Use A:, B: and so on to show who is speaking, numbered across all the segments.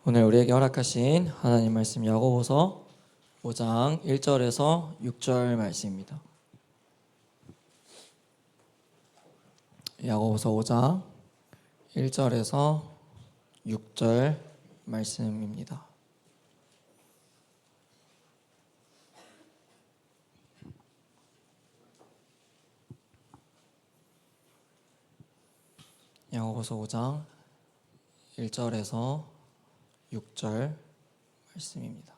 A: 오늘 우리에게 허락하신 하나님 말씀 야고보서 5장 1절에서 6절 말씀입니다. 야고보서 5장 1절에서 6절 말씀입니다. 야고보서 5장 1절에서 6절 말씀입니다.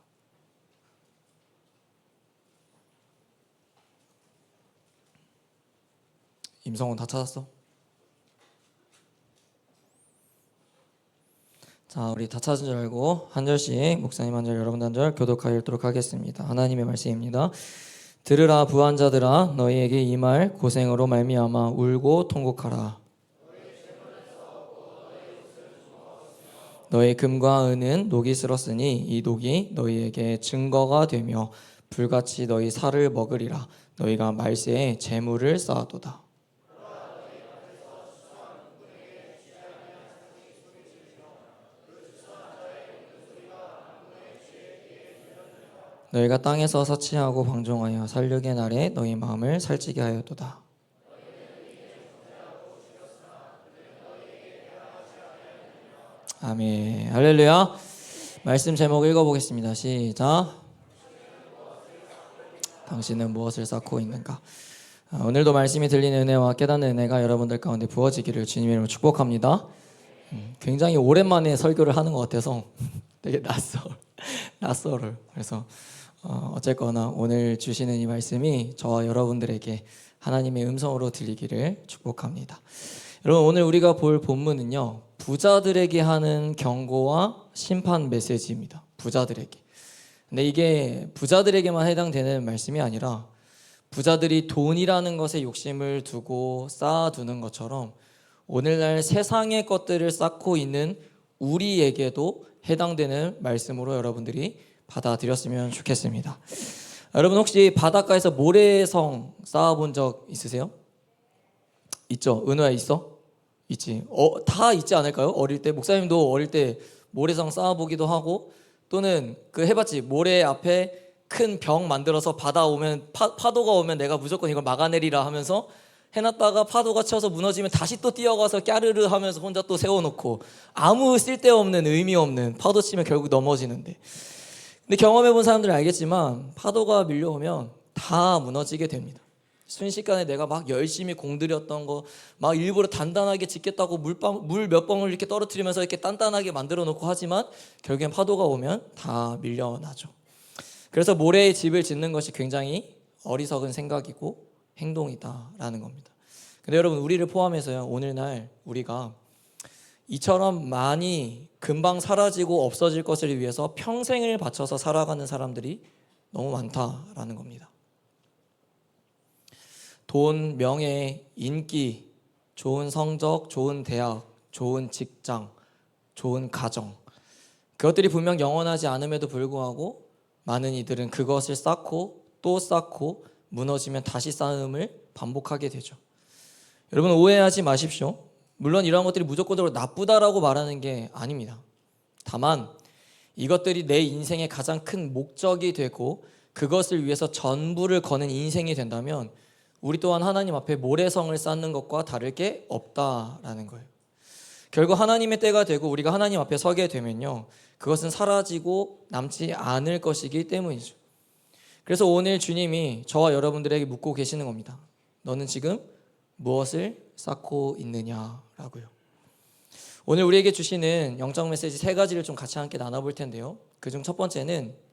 A: 임성훈 다 찾았어? 자, 우리 다 찾은 줄 알고 한 절씩 목사님 한 절, 여러분 한 절 교독하여 읽도록 하겠습니다. 하나님의 말씀입니다. 들으라 부한자들아, 너희에게 이 말 고생으로 말미암아 울고 통곡하라. 너희 금과 은은 녹이 슬었으니 이 녹이 너희에게 증거가 되며 불같이 너희 살을 먹으리라. 너희가 말세에 재물을 쌓아도다. 너희가 땅에서 사치하고 방종하여 살육의 날에 너희 마음을 살찌게 하였도다. 아멘. 할렐루야. 말씀 제목 읽어보겠습니다. 시작. 당신은 무엇을 쌓고 있는가? 오늘도 말씀이 들리는 은혜와 깨닫는 은혜가 여러분들 가운데 부어지기를 주님의 이름으로 축복합니다. 굉장히 오랜만에 설교를 하는 것 같아서 되게 낯설어요. 그래서 어쨌거나 오늘 주시는 이 말씀이 저와 여러분들에게 하나님의 음성으로 들리기를 축복합니다. 여러분, 오늘 우리가 볼 본문은요, 부자들에게 하는 경고와 심판 메시지입니다. 부자들에게. 근데 이게 부자들에게만 해당되는 말씀이 아니라 부자들이 돈이라는 것에 욕심을 두고 쌓아두는 것처럼 오늘날 세상의 것들을 쌓고 있는 우리에게도 해당되는 말씀으로 여러분들이 받아들였으면 좋겠습니다. 여러분, 혹시 바닷가에서 모래성 쌓아본 적 있으세요? 있죠? 은호야 있어? 있지. 다 있지 않을까요? 어릴 때 목사님도 어릴 때 모래성 쌓아보기도 하고, 또는 그 해봤지. 모래 앞에 큰 벽 만들어서 바다 오면 파도가 오면 내가 무조건 이걸 막아내리라 하면서 해놨다가 파도가 쳐서 무너지면 다시 또 뛰어가서 까르르 하면서 혼자 또 세워놓고, 아무 쓸데없는 의미 없는, 파도 치면 결국 넘어지는데. 근데 경험해본 사람들은 알겠지만 파도가 밀려오면 다 무너지게 됩니다. 순식간에 내가 막 열심히 공들였던 거, 막 일부러 단단하게 짓겠다고 물 몇 방울 이렇게 떨어뜨리면서 이렇게 단단하게 만들어 놓고 하지만 결국엔 파도가 오면 다 밀려나죠. 그래서 모래의 집을 짓는 것이 굉장히 어리석은 생각이고 행동이다라는 겁니다. 근데 여러분, 우리를 포함해서요, 오늘날 우리가 이처럼 많이 금방 사라지고 없어질 것을 위해서 평생을 바쳐서 살아가는 사람들이 너무 많다라는 겁니다. 돈, 명예, 인기, 좋은 성적, 좋은 대학, 좋은 직장, 좋은 가정, 그것들이 분명 영원하지 않음에도 불구하고 많은 이들은 그것을 쌓고 또 쌓고 무너지면 다시 쌓음을 반복하게 되죠. 여러분, 오해하지 마십시오. 물론 이러한 것들이 무조건적으로 나쁘다라고 말하는 게 아닙니다. 다만 이것들이 내 인생의 가장 큰 목적이 되고 그것을 위해서 전부를 거는 인생이 된다면 우리 또한 하나님 앞에 모래성을 쌓는 것과 다를 게 없다라는 거예요. 결국 하나님의 때가 되고 우리가 하나님 앞에 서게 되면요, 그것은 사라지고 남지 않을 것이기 때문이죠. 그래서 오늘 주님이 저와 여러분들에게 묻고 계시는 겁니다. 너는 지금 무엇을 쌓고 있느냐라고요. 오늘 우리에게 주시는 영적 메시지 세 가지를 좀 같이 함께 나눠볼 텐데요, 그중 첫 번째는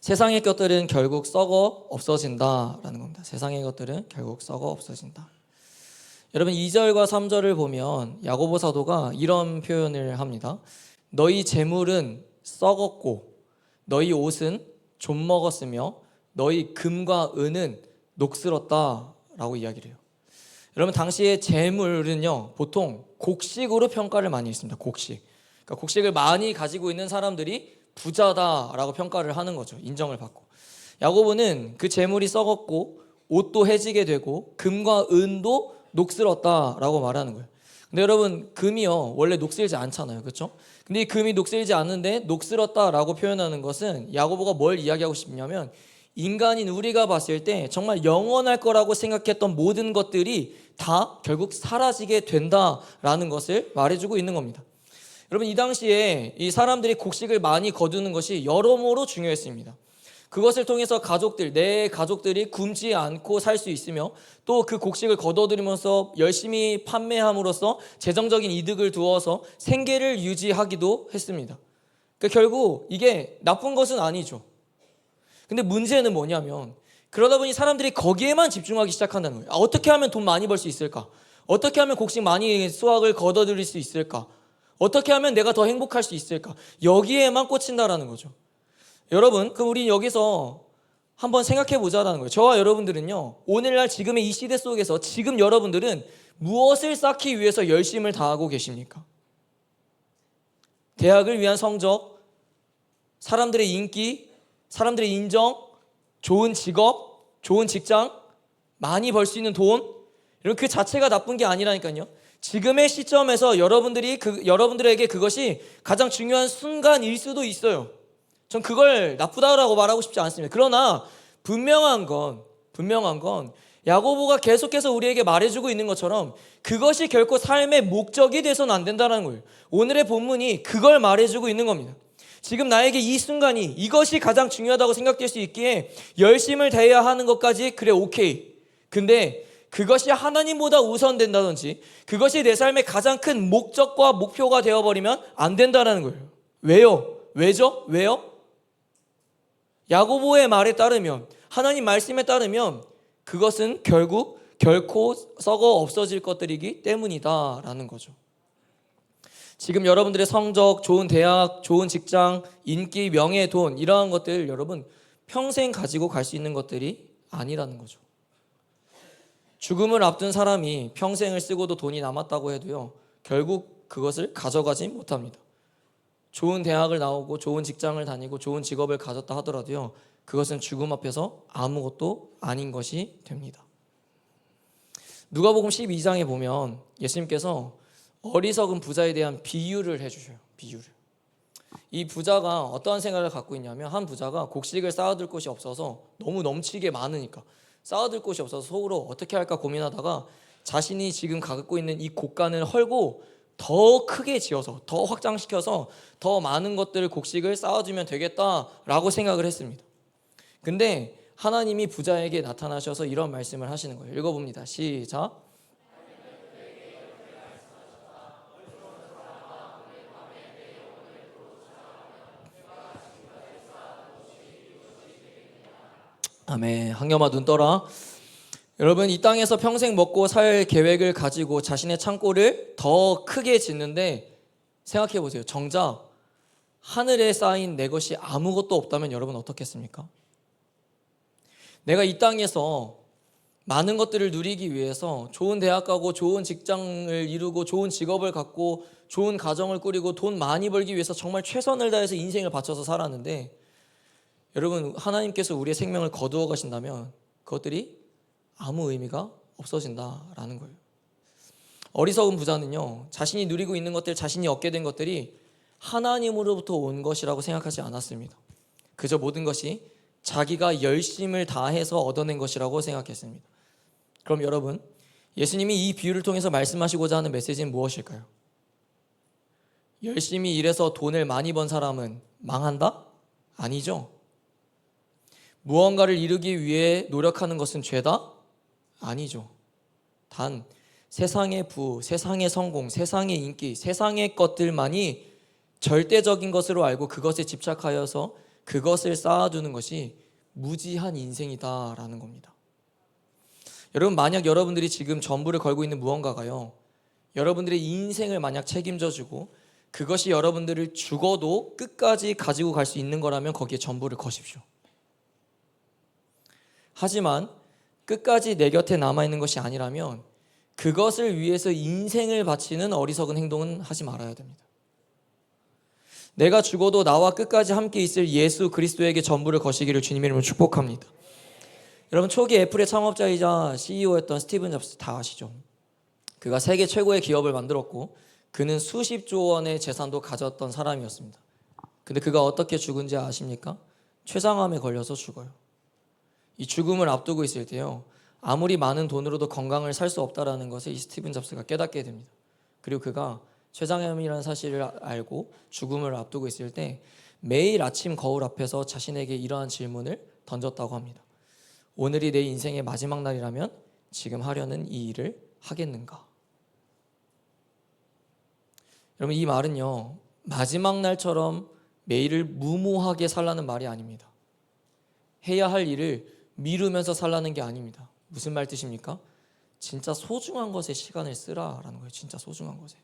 A: 세상의 것들은 결국 썩어 없어진다라는 겁니다. 세상의 것들은 결국 썩어 없어진다. 여러분, 2절과 3절을 보면 야고보 사도가 이런 표현을 합니다. 너희 재물은 썩었고 너희 옷은 좀 먹었으며 너희 금과 은은 녹슬었다라고 이야기를 해요. 여러분, 당시의 재물은요, 보통 곡식으로 평가를 많이 했습니다. 그러니까 곡식을 많이 가지고 있는 사람들이 부자다라고 평가를 하는 거죠. 인정을 받고. 야고보는 그 재물이 썩었고 옷도 해지게 되고 금과 은도 녹슬었다라고 말하는 거예요. 근데 여러분 금이요 원래 녹슬지 않잖아요, 그렇죠? 근데 이 금이 녹슬지 않는데 녹슬었다라고 표현하는 것은 야고보가 뭘 이야기하고 싶냐면 인간인 우리가 봤을 때 정말 영원할 거라고 생각했던 모든 것들이 다 결국 사라지게 된다라는 것을 말해주고 있는 겁니다. 여러분 이 당시에 이 사람들이 곡식을 많이 거두는 것이 여러모로 중요했습니다. 그것을 통해서 내 가족들이 굶지 않고 살 수 있으며 또 그 곡식을 거둬들이면서 열심히 판매함으로써 재정적인 이득을 두어서 생계를 유지하기도 했습니다. 그러니까 결국 이게 나쁜 것은 아니죠. 근데 문제는 뭐냐면 그러다 보니 사람들이 거기에만 집중하기 시작한다는 거예요. 어떻게 하면 돈 많이 벌 수 있을까? 어떻게 하면 곡식 많이 수확을 거둬들일 수 있을까? 어떻게 하면 내가 더 행복할 수 있을까? 여기에만 꽂힌다라는 거죠. 여러분, 그럼 우리 여기서 한번 생각해 보자라는 거예요. 저와 여러분들은요, 오늘날 지금의 이 시대 속에서 지금 여러분들은 무엇을 쌓기 위해서 열심을 다하고 계십니까? 대학을 위한 성적, 사람들의 인기, 사람들의 인정, 좋은 직업, 좋은 직장, 많이 벌 수 있는 돈, 이런 그 자체가 나쁜 게 아니라니까요. 지금의 시점에서 여러분들에게 그것이 가장 중요한 순간일 수도 있어요. 전 그걸 나쁘다라고 말하고 싶지 않습니다. 그러나 분명한 건 야고보가 계속해서 우리에게 말해주고 있는 것처럼 그것이 결코 삶의 목적이 돼서는 안 된다는 거예요. 오늘의 본문이 그걸 말해주고 있는 겁니다. 지금 나에게 이 순간이 이것이 가장 중요하다고 생각될 수 있기에 열심을 다해야 하는 것까지 그래 오케이. 근데 그것이 하나님보다 우선된다든지 그것이 내 삶의 가장 큰 목적과 목표가 되어버리면 안 된다는 거예요. 왜요? 왜죠? 왜요? 야고보의 말에 따르면 하나님 말씀에 따르면 그것은 결코 썩어 없어질 것들이기 때문이다라는 거죠. 지금 여러분들의 성적, 좋은 대학, 좋은 직장, 인기, 명예, 돈 이러한 것들 여러분 평생 가지고 갈 수 있는 것들이 아니라는 거죠. 죽음을 앞둔 사람이 평생을 쓰고도 돈이 남았다고 해도요 결국 그것을 가져가지 못합니다. 좋은 대학을 나오고 좋은 직장을 다니고 좋은 직업을 가졌다 하더라도요 그것은 죽음 앞에서 아무것도 아닌 것이 됩니다. 누가복음 12장에 보면 예수님께서 어리석은 부자에 대한 비유를 해주셔요. 비유를. 이 부자가 어떠한 생각을 갖고 있냐면 한 부자가 곡식을 쌓아둘 곳이 없어서 너무 넘치게 많으니까 쌓아둘 곳이 없어서 속으로 어떻게 할까 고민하다가 자신이 지금 갖고 있는 이 곳간을 헐고 더 크게 지어서 더 확장시켜서 더 많은 것들을 곡식을 쌓아주면 되겠다라고 생각을 했습니다. 근데 하나님이 부자에게 나타나셔서 이런 말씀을 하시는 거예요. 읽어봅니다. 시작. 아멘. 항염아 눈 떠라. 여러분 이 땅에서 평생 먹고 살 계획을 가지고 자신의 창고를 더 크게 짓는데 생각해 보세요. 정작 하늘에 쌓인 내 것이 아무것도 없다면 여러분 어떻겠습니까? 내가 이 땅에서 많은 것들을 누리기 위해서 좋은 대학 가고 좋은 직장을 이루고 좋은 직업을 갖고 좋은 가정을 꾸리고 돈 많이 벌기 위해서 정말 최선을 다해서 인생을 바쳐서 살았는데 여러분 하나님께서 우리의 생명을 거두어 가신다면 그것들이 아무 의미가 없어진다라는 거예요. 어리석은 부자는요 자신이 누리고 있는 것들, 자신이 얻게 된 것들이 하나님으로부터 온 것이라고 생각하지 않았습니다. 그저 모든 것이 자기가 열심을 다해서 얻어낸 것이라고 생각했습니다. 그럼 여러분 예수님이 이 비유를 통해서 말씀하시고자 하는 메시지는 무엇일까요? 열심히 일해서 돈을 많이 번 사람은 망한다? 아니죠. 무언가를 이루기 위해 노력하는 것은 죄다? 아니죠. 단 세상의 부, 세상의 성공, 세상의 인기, 세상의 것들만이 절대적인 것으로 알고 그것에 집착하여서 그것을 쌓아두는 것이 무지한 인생이다라는 겁니다. 여러분 만약 여러분들이 지금 전부를 걸고 있는 무언가가요 여러분들의 인생을 만약 책임져주고 그것이 여러분들을 죽어도 끝까지 가지고 갈 수 있는 거라면 거기에 전부를 거십시오. 하지만 끝까지 내 곁에 남아있는 것이 아니라면 그것을 위해서 인생을 바치는 어리석은 행동은 하지 말아야 됩니다. 내가 죽어도 나와 끝까지 함께 있을 예수 그리스도에게 전부를 거시기를 주님의 이름으로 축복합니다. 여러분 초기 애플의 창업자이자 CEO였던 스티븐 잡스 다 아시죠? 그가 세계 최고의 기업을 만들었고 그는 수십조 원의 재산도 가졌던 사람이었습니다. 근데 그가 어떻게 죽은지 아십니까? 췌장암에 걸려서 죽어요. 이 죽음을 앞두고 있을 때요, 아무리 많은 돈으로도 건강을 살 수 없다라는 것을 이 스티븐 잡스가 깨닫게 됩니다. 그리고 그가 췌장암이라는 사실을 알고 죽음을 앞두고 있을 때 매일 아침 거울 앞에서 자신에게 이러한 질문을 던졌다고 합니다. 오늘이 내 인생의 마지막 날이라면 지금 하려는 이 일을 하겠는가? 여러분, 이 말은요, 마지막 날처럼 매일을 무모하게 살라는 말이 아닙니다. 해야 할 일을 미루면서 살라는 게 아닙니다. 무슨 말 뜻입니까? 진짜 소중한 것에 시간을 쓰라라는 거예요. 진짜 소중한 것에.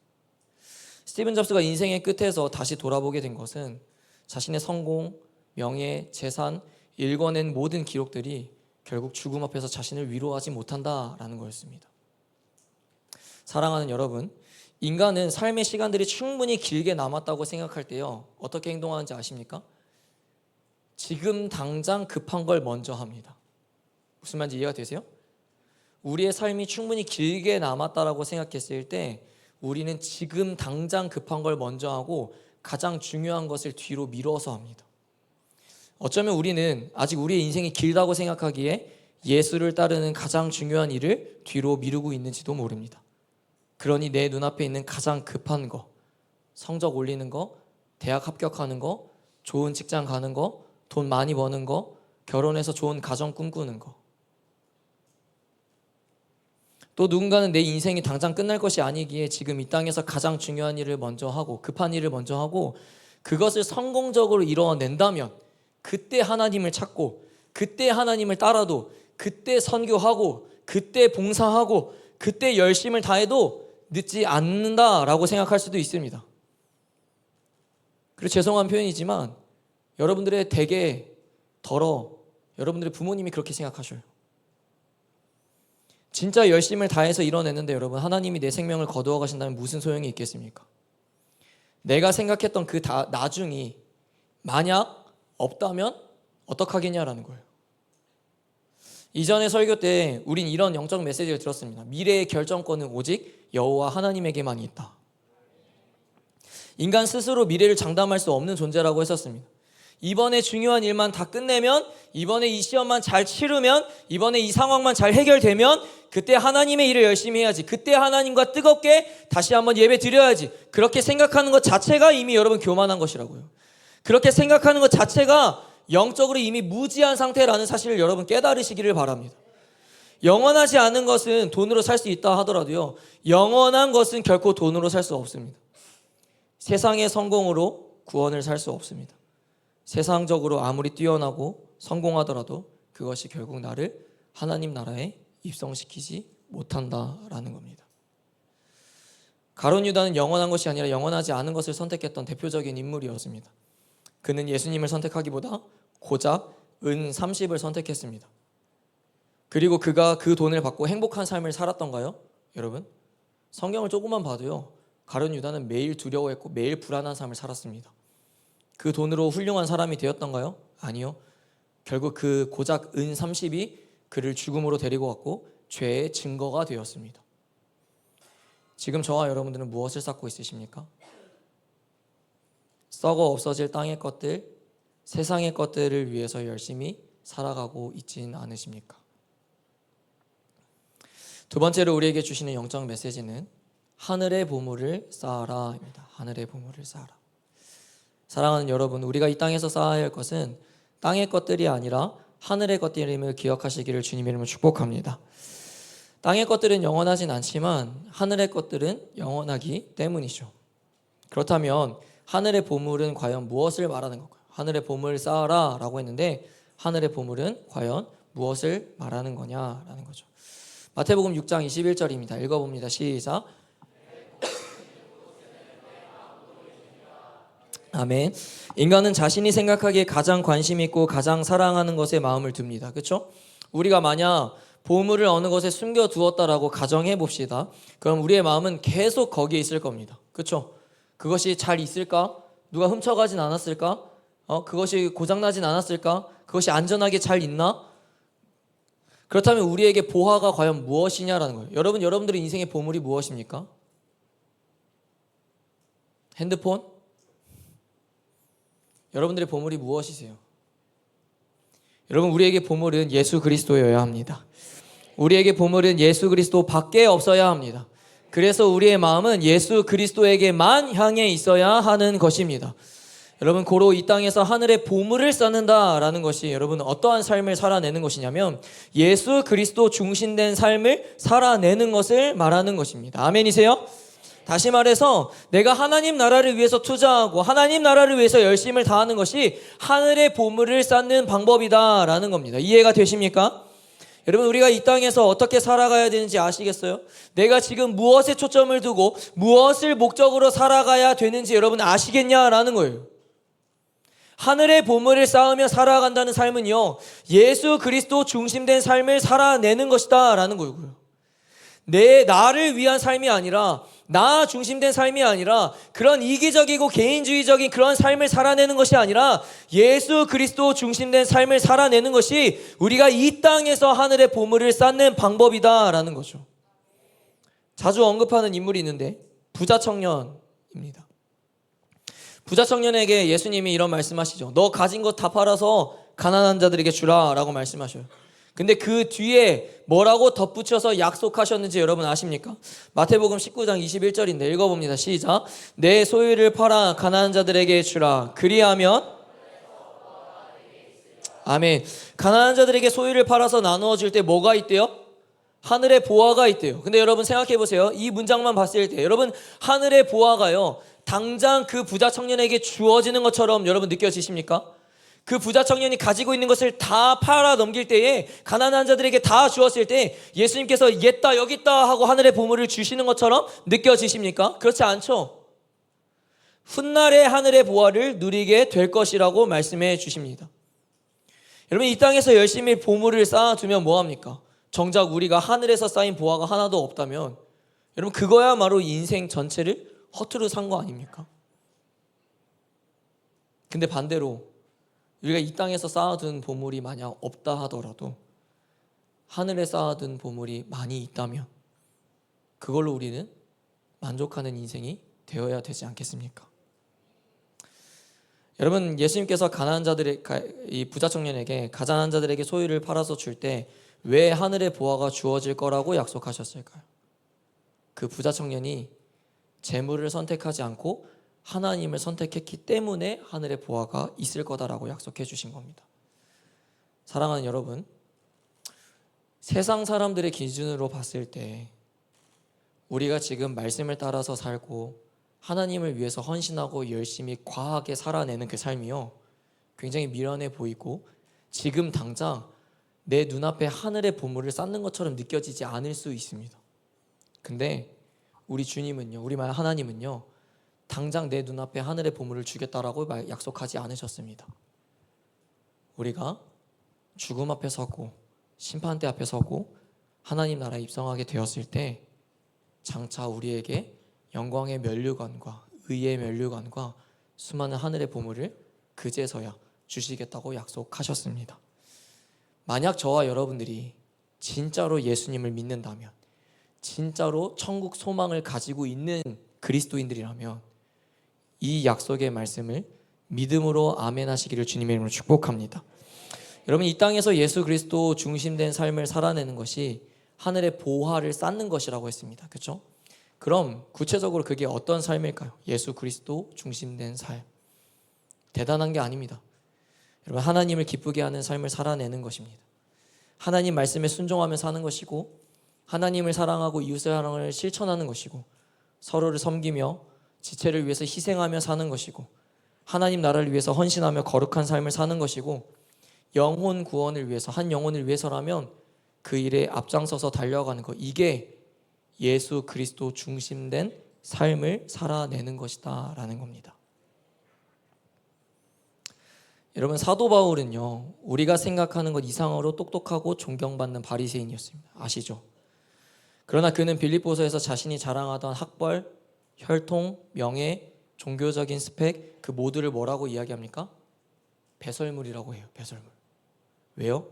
A: 스티븐 잡스가 인생의 끝에서 다시 돌아보게 된 것은 자신의 성공, 명예, 재산, 읽어낸 모든 기록들이 결국 죽음 앞에서 자신을 위로하지 못한다라는 거였습니다. 사랑하는 여러분, 인간은 삶의 시간들이 충분히 길게 남았다고 생각할 때요, 어떻게 행동하는지 아십니까? 지금 당장 급한 걸 먼저 합니다. 무슨 말인지 이해가 되세요? 우리의 삶이 충분히 길게 남았다라고 생각했을 때 우리는 지금 당장 급한 걸 먼저 하고 가장 중요한 것을 뒤로 미뤄서 합니다. 어쩌면 우리는 아직 우리의 인생이 길다고 생각하기에 예수를 따르는 가장 중요한 일을 뒤로 미루고 있는지도 모릅니다. 그러니 내 눈앞에 있는 가장 급한 거, 성적 올리는 거, 대학 합격하는 거, 좋은 직장 가는 거, 돈 많이 버는 거, 결혼해서 좋은 가정 꿈꾸는 거. 또 누군가는 내 인생이 당장 끝날 것이 아니기에 지금 이 땅에서 가장 중요한 일을 먼저 하고 급한 일을 먼저 하고 그것을 성공적으로 이뤄낸다면 그때 하나님을 찾고 그때 하나님을 따라도 그때 선교하고 그때 봉사하고 그때 열심을 다해도 늦지 않는다라고 생각할 수도 있습니다. 그리고 죄송한 표현이지만 여러분들의 댁에 여러분들의 부모님이 그렇게 생각하셔요. 진짜 열심을 다해서 이뤄냈는데 여러분, 하나님이 내 생명을 거두어 가신다면 무슨 소용이 있겠습니까? 내가 생각했던 그 나중이 만약 없다면 어떡하겠냐라는 거예요. 이전의 설교 때 우린 이런 영적 메시지를 들었습니다. 미래의 결정권은 오직 여호와 하나님에게만 있다. 인간 스스로 미래를 장담할 수 없는 존재라고 했었습니다. 이번에 중요한 일만 다 끝내면, 이번에 이 시험만 잘 치르면, 이번에 이 상황만 잘 해결되면 그때 하나님의 일을 열심히 해야지, 그때 하나님과 뜨겁게 다시 한번 예배 드려야지, 그렇게 생각하는 것 자체가 이미 여러분 교만한 것이라고요. 그렇게 생각하는 것 자체가 영적으로 이미 무지한 상태라는 사실을 여러분 깨달으시기를 바랍니다. 영원하지 않은 것은 돈으로 살 수 있다 하더라도요, 영원한 것은 결코 돈으로 살 수 없습니다. 세상의 성공으로 구원을 살 수 없습니다. 세상적으로 아무리 뛰어나고 성공하더라도 그것이 결국 나를 하나님 나라에 입성시키지 못한다라는 겁니다. 가룟 유다는 영원한 것이 아니라 영원하지 않은 것을 선택했던 대표적인 인물이었습니다. 그는 예수님을 선택하기보다 고작 은 30을 선택했습니다. 그리고 그가 그 돈을 받고 행복한 삶을 살았던가요? 여러분, 성경을 조금만 봐도요, 가룟 유다는 매일 두려워했고 매일 불안한 삶을 살았습니다. 그 돈으로 훌륭한 사람이 되었던가요? 아니요. 결국 그 고작 은 30이 그를 죽음으로 데리고 갔고 죄의 증거가 되었습니다. 지금 저와 여러분들은 무엇을 쌓고 있으십니까? 썩어 없어질 땅의 것들, 세상의 것들을 위해서 열심히 살아가고 있지는 않으십니까? 두 번째로 우리에게 주시는 영적 메시지는 하늘의 보물을 쌓아라입니다. 하늘의 보물을 쌓아라. 사랑하는 여러분, 우리가 이 땅에서 쌓아야 할 것은 땅의 것들이 아니라 하늘의 것들임을 기억하시기를 주님의 이름으로 축복합니다. 땅의 것들은 영원하진 않지만 하늘의 것들은 영원하기 때문이죠. 그렇다면 하늘의 보물은 과연 무엇을 말하는 걸까요? 하늘의 보물을 쌓아라 라고 했는데 하늘의 보물은 과연 무엇을 말하는 거냐라는 거죠. 마태복음 6장 21절입니다. 읽어봅니다. 시작. 아멘. 인간은 자신이 생각하기에 가장 관심 있고 가장 사랑하는 것에 마음을 둡니다. 그렇죠? 우리가 만약 보물을 어느 것에 숨겨두었다라고 가정해 봅시다. 그럼 우리의 마음은 계속 거기에 있을 겁니다. 그렇죠? 그것이 잘 있을까? 누가 훔쳐가진 않았을까? 그것이 고장나진 않았을까? 그것이 안전하게 잘 있나? 그렇다면 우리에게 보화가 과연 무엇이냐라는 거예요. 여러분들의 인생의 보물이 무엇입니까? 핸드폰? 여러분들의 보물이 무엇이세요? 여러분, 우리에게 보물은 예수 그리스도여야 합니다. 우리에게 보물은 예수 그리스도 밖에 없어야 합니다. 그래서 우리의 마음은 예수 그리스도에게만 향해 있어야 하는 것입니다. 여러분, 고로 이 땅에서 하늘의 보물을 쌓는다라는 것이 여러분 어떠한 삶을 살아내는 것이냐면 예수 그리스도 중심된 삶을 살아내는 것을 말하는 것입니다. 아멘이세요? 다시 말해서 내가 하나님 나라를 위해서 투자하고 하나님 나라를 위해서 열심을 다하는 것이 하늘의 보물을 쌓는 방법이다라는 겁니다. 이해가 되십니까? 여러분, 우리가 이 땅에서 어떻게 살아가야 되는지 아시겠어요? 내가 지금 무엇에 초점을 두고 무엇을 목적으로 살아가야 되는지 여러분 아시겠냐라는 거예요. 하늘의 보물을 쌓으며 살아간다는 삶은요, 예수 그리스도 중심된 삶을 살아내는 것이다 라는 거고요. 나를 위한 삶이 아니라, 나 중심된 삶이 아니라, 그런 이기적이고 개인주의적인 그런 삶을 살아내는 것이 아니라 예수 그리스도 중심된 삶을 살아내는 것이 우리가 이 땅에서 하늘의 보물을 쌓는 방법이다 라는 거죠. 자주 언급하는 인물이 있는데 부자 청년입니다. 부자 청년에게 예수님이 이런 말씀하시죠. 너 가진 것 다 팔아서 가난한 자들에게 주라 라고 말씀하셔요. 근데 그 뒤에 뭐라고 덧붙여서 약속하셨는지 여러분 아십니까? 마태복음 19장 21절인데 읽어봅니다. 시작. 내 소유를 팔아 가난한 자들에게 주라. 그리하면 아멘. 가난한 자들에게 소유를 팔아서 나누어 줄 때 뭐가 있대요? 하늘의 보화가 있대요. 근데 여러분 생각해 보세요. 이 문장만 봤을 때 여러분 하늘의 보화가요 당장 그 부자 청년에게 주어지는 것처럼 여러분 느껴지십니까? 그 부자 청년이 가지고 있는 것을 다 팔아 넘길 때에 가난한 자들에게 다 주었을 때 예수님께서 옛다 여기 있다 하고 하늘의 보물을 주시는 것처럼 느껴지십니까? 그렇지 않죠. 훗날에 하늘의 보화를 누리게 될 것이라고 말씀해 주십니다. 여러분, 이 땅에서 열심히 보물을 쌓아두면 뭐합니까? 정작 우리가 하늘에서 쌓인 보화가 하나도 없다면 여러분 그거야말로 인생 전체를 허투루 산 거 아닙니까? 근데 반대로 우리가 이 땅에서 쌓아둔 보물이 만약 없다 하더라도 하늘에 쌓아둔 보물이 많이 있다면 그걸로 우리는 만족하는 인생이 되어야 되지 않겠습니까? 여러분, 예수님께서 가난한 자들의 이 부자 청년에게 가난한 자들에게 소유를 팔아서 줄 때 왜 하늘의 보화가 주어질 거라고 약속하셨을까요? 그 부자 청년이 재물을 선택하지 않고 하나님을 선택했기 때문에 하늘의 보화가 있을 거다라고 약속해 주신 겁니다. 사랑하는 여러분, 세상 사람들의 기준으로 봤을 때 우리가 지금 말씀을 따라서 살고 하나님을 위해서 헌신하고 열심히 과하게 살아내는 그 삶이요 굉장히 미련해 보이고 지금 당장 내 눈앞에 하늘의 보물을 쌓는 것처럼 느껴지지 않을 수 있습니다. 근데 우리 주님은요, 우리 하나님은요 당장 내 눈앞에 하늘의 보물을 주겠다라고 약속하지 않으셨습니다. 우리가 죽음 앞에 서고 심판대 앞에 서고 하나님 나라에 입성하게 되었을 때 장차 우리에게 영광의 면류관과 의의 면류관과 수많은 하늘의 보물을 그제서야 주시겠다고 약속하셨습니다. 만약 저와 여러분들이 진짜로 예수님을 믿는다면, 진짜로 천국 소망을 가지고 있는 그리스도인들이라면 이 약속의 말씀을 믿음으로 아멘 하시기를 주님의 이름으로 축복합니다. 여러분, 이 땅에서 예수 그리스도 중심된 삶을 살아내는 것이 하늘의 보화를 쌓는 것이라고 했습니다. 그렇죠? 그럼 구체적으로 그게 어떤 삶일까요? 예수 그리스도 중심된 삶. 대단한 게 아닙니다. 여러분, 하나님을 기쁘게 하는 삶을 살아내는 것입니다. 하나님 말씀에 순종하며 사는 것이고 하나님을 사랑하고 이웃의 사랑을 실천하는 것이고 서로를 섬기며 지체를 위해서 희생하며 사는 것이고 하나님 나라를 위해서 헌신하며 거룩한 삶을 사는 것이고 영혼 구원을 위해서 한 영혼을 위해서라면 그 일에 앞장서서 달려가는 것, 이게 예수 그리스도 중심된 삶을 살아내는 것이다 라는 겁니다. 여러분, 사도 바울은요 우리가 생각하는 것 이상으로 똑똑하고 존경받는 바리새인이었습니다. 아시죠? 그러나 그는 빌립보서에서 자신이 자랑하던 학벌, 혈통, 명예, 종교적인 스펙 그 모두를 뭐라고 이야기합니까? 배설물이라고 해요. 배설물. 왜요?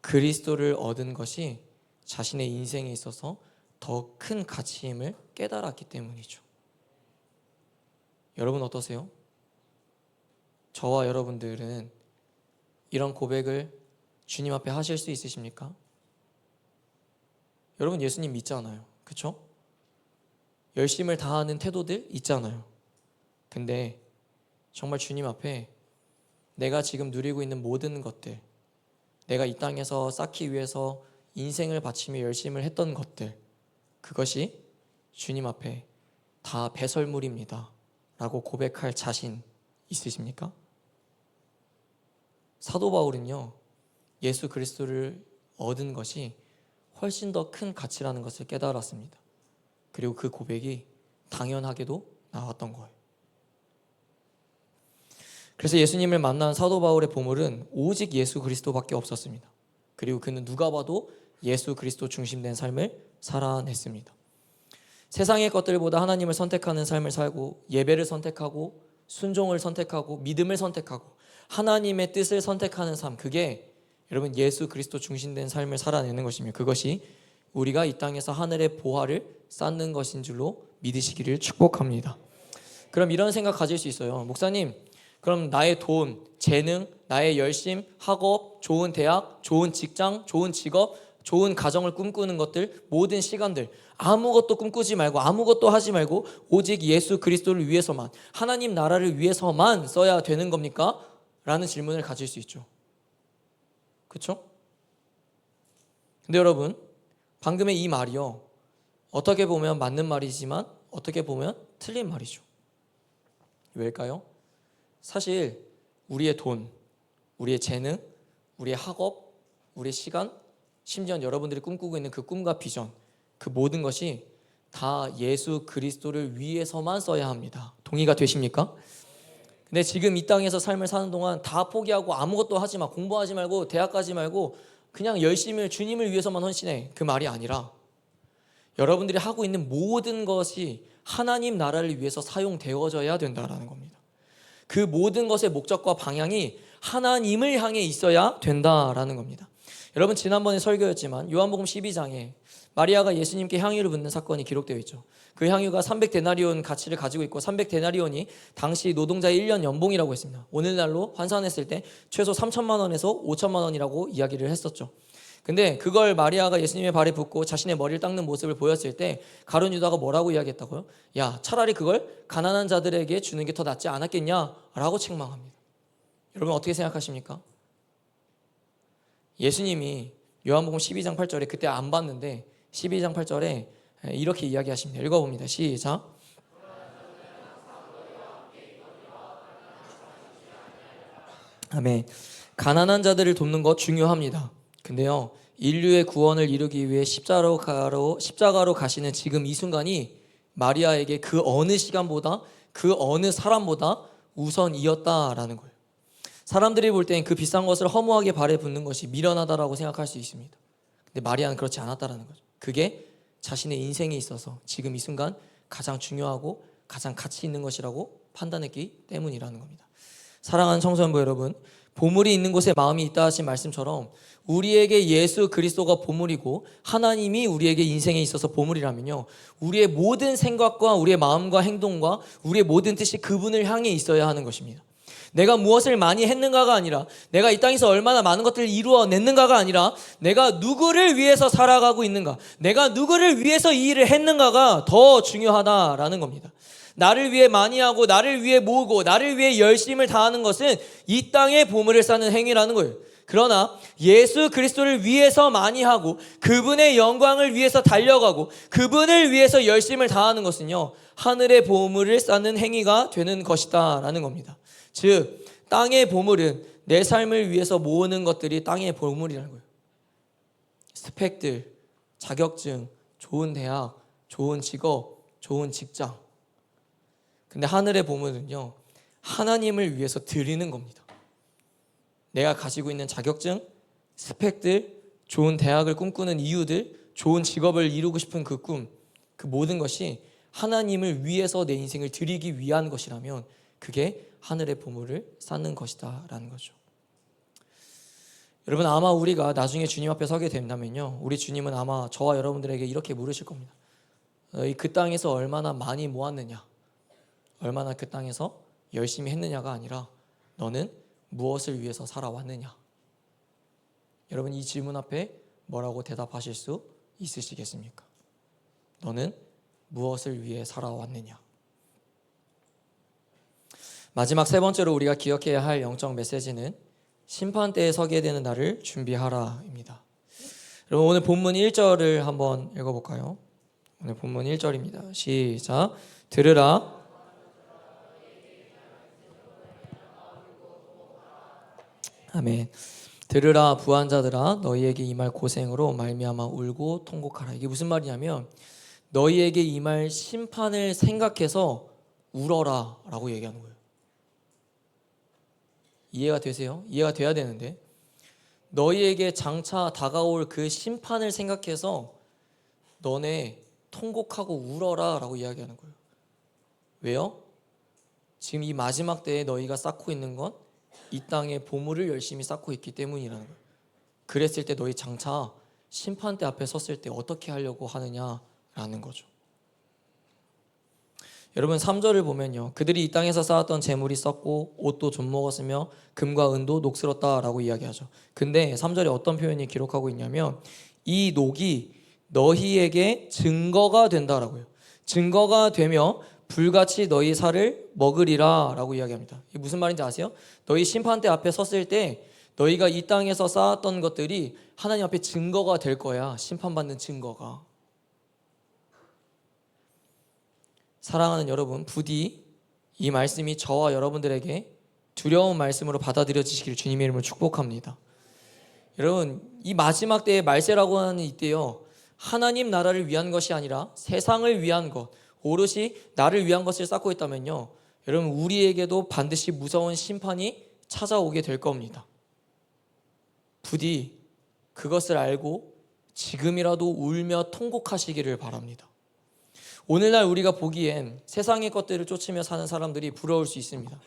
A: 그리스도를 얻은 것이 자신의 인생에 있어서 더 큰 가치임을 깨달았기 때문이죠. 여러분 어떠세요? 저와 여러분들은 이런 고백을 주님 앞에 하실 수 있으십니까? 여러분 예수님 믿잖아요. 그렇죠? 열심을 다하는 태도들 있잖아요. 근데 정말 주님 앞에 내가 지금 누리고 있는 모든 것들, 내가 이 땅에서 쌓기 위해서 인생을 바치며 열심을 했던 것들, 그것이 주님 앞에 다 배설물입니다 라고 고백할 자신 있으십니까? 사도 바울은요, 예수 그리스도를 얻은 것이 훨씬 더 큰 가치라는 것을 깨달았습니다. 그리고 그 고백이 당연하게도 나왔던 거예요. 그래서 예수님을 만난 사도 바울의 보물은 오직 예수 그리스도밖에 없었습니다. 그리고 그는 누가 봐도 예수 그리스도 중심된 삶을 살아냈습니다. 세상의 것들보다 하나님을 선택하는 삶을 살고 예배를 선택하고 순종을 선택하고 믿음을 선택하고 하나님의 뜻을 선택하는 삶, 그게 여러분 예수 그리스도 중심된 삶을 살아내는 것이며 그것이 우리가 이 땅에서 하늘의 보화를 쌓는 것인 줄로 믿으시기를 축복합니다. 그럼 이런 생각 가질 수 있어요. 목사님, 그럼 나의 돈, 재능, 나의 열심, 학업, 좋은 대학, 좋은 직장, 좋은 직업, 좋은 가정을 꿈꾸는 것들, 모든 시간들 아무것도 꿈꾸지 말고 아무것도 하지 말고 오직 예수 그리스도를 위해서만, 하나님 나라를 위해서만 써야 되는 겁니까? 라는 질문을 가질 수 있죠. 그렇죠? 근데 여러분, 방금의 이 말이요, 어떻게 보면 맞는 말이지만 어떻게 보면 틀린 말이죠. 왜일까요? 사실 우리의 돈, 우리의 재능, 우리의 학업, 우리의 시간, 심지어 여러분들이 꿈꾸고 있는 그 꿈과 비전, 그 모든 것이 다 예수 그리스도를 위해서만 써야 합니다. 동의가 되십니까? 근데 지금 이 땅에서 삶을 사는 동안 다 포기하고 아무것도 하지 마, 공부하지 말고 대학 가지 말고 그냥 열심히 주님을 위해서만 헌신해, 그 말이 아니라 여러분들이 하고 있는 모든 것이 하나님 나라를 위해서 사용되어져야 된다라는 겁니다. 그 모든 것의 목적과 방향이 하나님을 향해 있어야 된다라는 겁니다. 여러분, 지난번에 설교였지만 요한복음 12장에 마리아가 예수님께 향유를 붓는 사건이 기록되어 있죠. 그 향유가 300데나리온 가치를 가지고 있고 300데나리온이 당시 노동자의 1년 연봉이라고 했습니다. 오늘날로 환산했을 때 최소 3천만 원에서 5천만 원이라고 이야기를 했었죠. 근데 그걸 마리아가 예수님의 발에 붓고 자신의 머리를 닦는 모습을 보였을 때 가룟 유다가 뭐라고 이야기했다고요? 야, 차라리 그걸 가난한 자들에게 주는 게 더 낫지 않았겠냐? 라고 책망합니다. 여러분 어떻게 생각하십니까? 예수님이 요한복음 12장 8절에 그때 안 봤는데 12장 8절에 이렇게 이야기하십니다. 읽어봅니다. 시작. 아멘. 가난한 자들을 돕는 것 중요합니다. 근데요, 인류의 구원을 이루기 위해 십자가로 가시는 지금 이 순간이 마리아에게 그 어느 시간보다 그 어느 사람보다 우선이었다라는 거예요. 사람들이 볼 땐 그 비싼 것을 허무하게 발에 붓는 것이 미련하다라고 생각할 수 있습니다. 근데 마리아는 그렇지 않았다라는 거죠. 그게 자신의 인생에 있어서 지금 이 순간 가장 중요하고 가장 가치 있는 것이라고 판단했기 때문이라는 겁니다. 사랑하는 청소년부 여러분, 보물이 있는 곳에 마음이 있다 하신 말씀처럼 우리에게 예수 그리스도가 보물이고 하나님이 우리에게 인생에 있어서 보물이라면요, 우리의 모든 생각과 우리의 마음과 행동과 우리의 모든 뜻이 그분을 향해 있어야 하는 것입니다. 내가 무엇을 많이 했는가가 아니라, 내가 이 땅에서 얼마나 많은 것들을 이루어냈는가가 아니라, 내가 누구를 위해서 살아가고 있는가, 내가 누구를 위해서 이 일을 했는가가 더 중요하다라는 겁니다. 나를 위해 많이 하고 나를 위해 모으고 나를 위해 열심을 다하는 것은 이 땅에 보물을 쌓는 행위라는 거예요. 그러나 예수 그리스도를 위해서 많이 하고 그분의 영광을 위해서 달려가고 그분을 위해서 열심을 다하는 것은요, 하늘의 보물을 쌓는 행위가 되는 것이다 라는 겁니다. 즉 땅의 보물은 내 삶을 위해서 모으는 것들이 땅의 보물이라는 거예요. 스펙들, 자격증, 좋은 대학, 좋은 직업, 좋은 직장. 근데 하늘의 보물은요, 하나님을 위해서 드리는 겁니다. 내가 가지고 있는 자격증, 스펙들, 좋은 대학을 꿈꾸는 이유들, 좋은 직업을 이루고 싶은 그 꿈, 그 모든 것이 하나님을 위해서 내 인생을 드리기 위한 것이라면 그게 하늘의 보물을 쌓는 것이다 라는 거죠. 여러분, 아마 우리가 나중에 주님 앞에 서게 된다면요, 우리 주님은 아마 저와 여러분들에게 이렇게 물으실 겁니다. 너희 그 땅에서 얼마나 많이 모았느냐, 얼마나 그 땅에서 열심히 했느냐가 아니라 너는 무엇을 위해서 살아왔느냐. 여러분, 이 질문 앞에 뭐라고 대답하실 수 있으시겠습니까? 너는 무엇을 위해 살아왔느냐. 마지막 세 번째로 우리가 기억해야 할 영적 메시지는 심판대에 서게 되는 날을 준비하라입니다. 여러분, 오늘 본문 1절을 한번 읽어볼까요? 오늘 본문 1절입니다. 시작. 들으라. 아멘. 들으라 부한자들아, 너희에게 임할 고생으로 말미암아 울고 통곡하라. 이게 무슨 말이냐면 너희에게 임할 심판을 생각해서 울어라 라고 얘기하는 거예요. 이해가 되세요? 이해가 돼야 되는데, 너희에게 장차 다가올 그 심판을 생각해서 너네 통곡하고 울어라 라고 이야기하는 거예요. 왜요? 지금 이 마지막 때에 너희가 쌓고 있는 건 이 땅의 보물을 열심히 쌓고 있기 때문이라는 거예요. 그랬을 때 너희 장차 심판대 앞에 섰을 때 어떻게 하려고 하느냐라는 거죠. 여러분, 3절을 보면요, 그들이 이 땅에서 쌓았던 재물이 썩고 옷도 좀 먹었으며 금과 은도 녹슬었다라고 이야기하죠. 근데 3절에 어떤 표현이 기록하고 있냐면 이 녹이 너희에게 증거가 된다라고요. 증거가 되며 불같이 너희 살을 먹으리라 라고 이야기합니다. 이게 무슨 말인지 아세요? 너희 심판대 앞에 섰을 때 너희가 이 땅에서 쌓았던 것들이 하나님 앞에 증거가 될 거야. 심판받는 증거가. 사랑하는 여러분, 부디 이 말씀이 저와 여러분들에게 두려운 말씀으로 받아들여지시기를 주님의 이름으로 축복합니다. 여러분, 이 마지막 때의 말세라고 하는 이때요, 하나님 나라를 위한 것이 아니라 세상을 위한 것, 오롯이 나를 위한 것을 쌓고 있다면요, 여러분, 우리에게도 반드시 무서운 심판이 찾아오게 될 겁니다. 부디 그것을 알고 지금이라도 울며 통곡하시기를 바랍니다. 오늘날 우리가 보기엔 세상의 것들을 쫓으며 사는 사람들이 부러울 수 있습니다.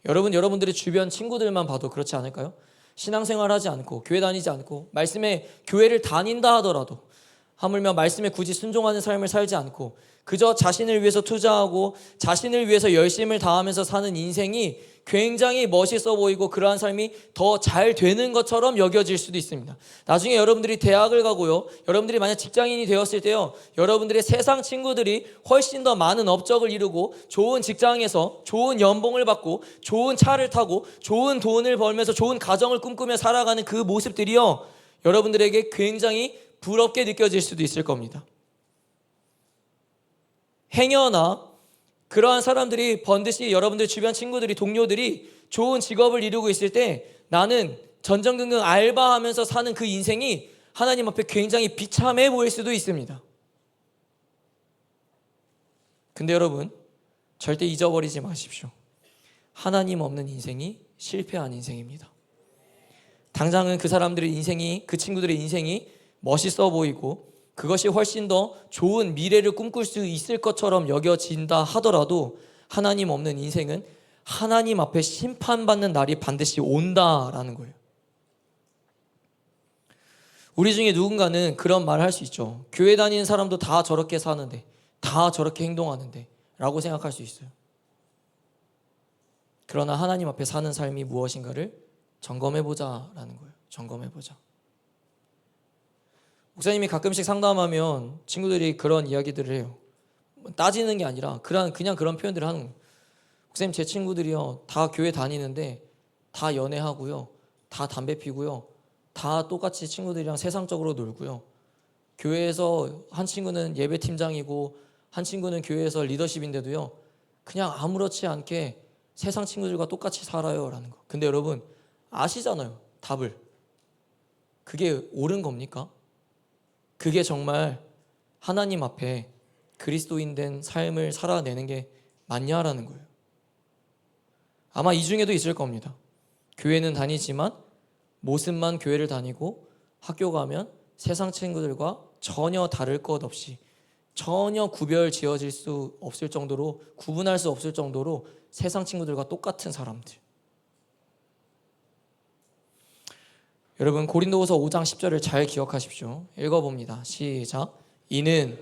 A: 여러분들의 주변 친구들만 봐도 그렇지 않을까요? 신앙생활 하지 않고 교회 다니지 않고 말씀에 교회를 다닌다 하더라도 하물며 말씀에 굳이 순종하는 삶을 살지 않고 그저 자신을 위해서 투자하고 자신을 위해서 열심을 다하면서 사는 인생이 굉장히 멋있어 보이고 그러한 삶이 더 잘 되는 것처럼 여겨질 수도 있습니다. 나중에 여러분들이 대학을 가고요, 여러분들이 만약 직장인이 되었을 때요, 여러분들의 세상 친구들이 훨씬 더 많은 업적을 이루고 좋은 직장에서 좋은 연봉을 받고 좋은 차를 타고 좋은 돈을 벌면서 좋은 가정을 꿈꾸며 살아가는 그 모습들이요, 여러분들에게 굉장히 부럽게 느껴질 수도 있을 겁니다. 행여나 그러한 사람들이 번듯이 여러분들 주변 친구들이, 동료들이 좋은 직업을 이루고 있을 때 나는 전전긍긍 알바하면서 사는 그 인생이 하나님 앞에 굉장히 비참해 보일 수도 있습니다. 근데 여러분, 절대 잊어버리지 마십시오. 하나님 없는 인생이 실패한 인생입니다. 당장은 그 사람들의 인생이, 그 친구들의 인생이 멋있어 보이고 그것이 훨씬 더 좋은 미래를 꿈꿀 수 있을 것처럼 여겨진다 하더라도 하나님 없는 인생은 하나님 앞에 심판받는 날이 반드시 온다라는 거예요. 우리 중에 누군가는 그런 말을 할 수 있죠. 교회 다니는 사람도 다 저렇게 사는데, 다 저렇게 행동하는데 라고 생각할 수 있어요. 그러나 하나님 앞에 사는 삶이 무엇인가를 점검해보자라는 거예요. 점검해보자. 목사님이 가끔씩 상담하면 친구들이 그런 이야기들을 해요. 따지는 게 아니라 그냥 그런 표현들을 하는 거예요. 목사님, 제 친구들이요, 다 교회 다니는데 다 연애하고요, 다 담배 피고요, 다 똑같이 친구들이랑 세상적으로 놀고요, 교회에서 한 친구는 예배팀장이고 한 친구는 교회에서 리더십인데도요, 그냥 아무렇지 않게 세상 친구들과 똑같이 살아요 라는 거. 근데 여러분 아시잖아요, 답을. 그게 옳은 겁니까? 그게 정말 하나님 앞에 그리스도인 된 삶을 살아내는 게 맞냐라는 거예요. 아마 이 중에도 있을 겁니다. 교회는 다니지만 모습만 교회를 다니고 학교 가면 세상 친구들과 전혀 다를 것 없이, 전혀 구별 지어질 수 없을 정도로, 구분할 수 없을 정도로 세상 친구들과 똑같은 사람들. 여러분 고린도후서 5장 10절을 잘 기억하십시오. 읽어봅니다. 시작. 이는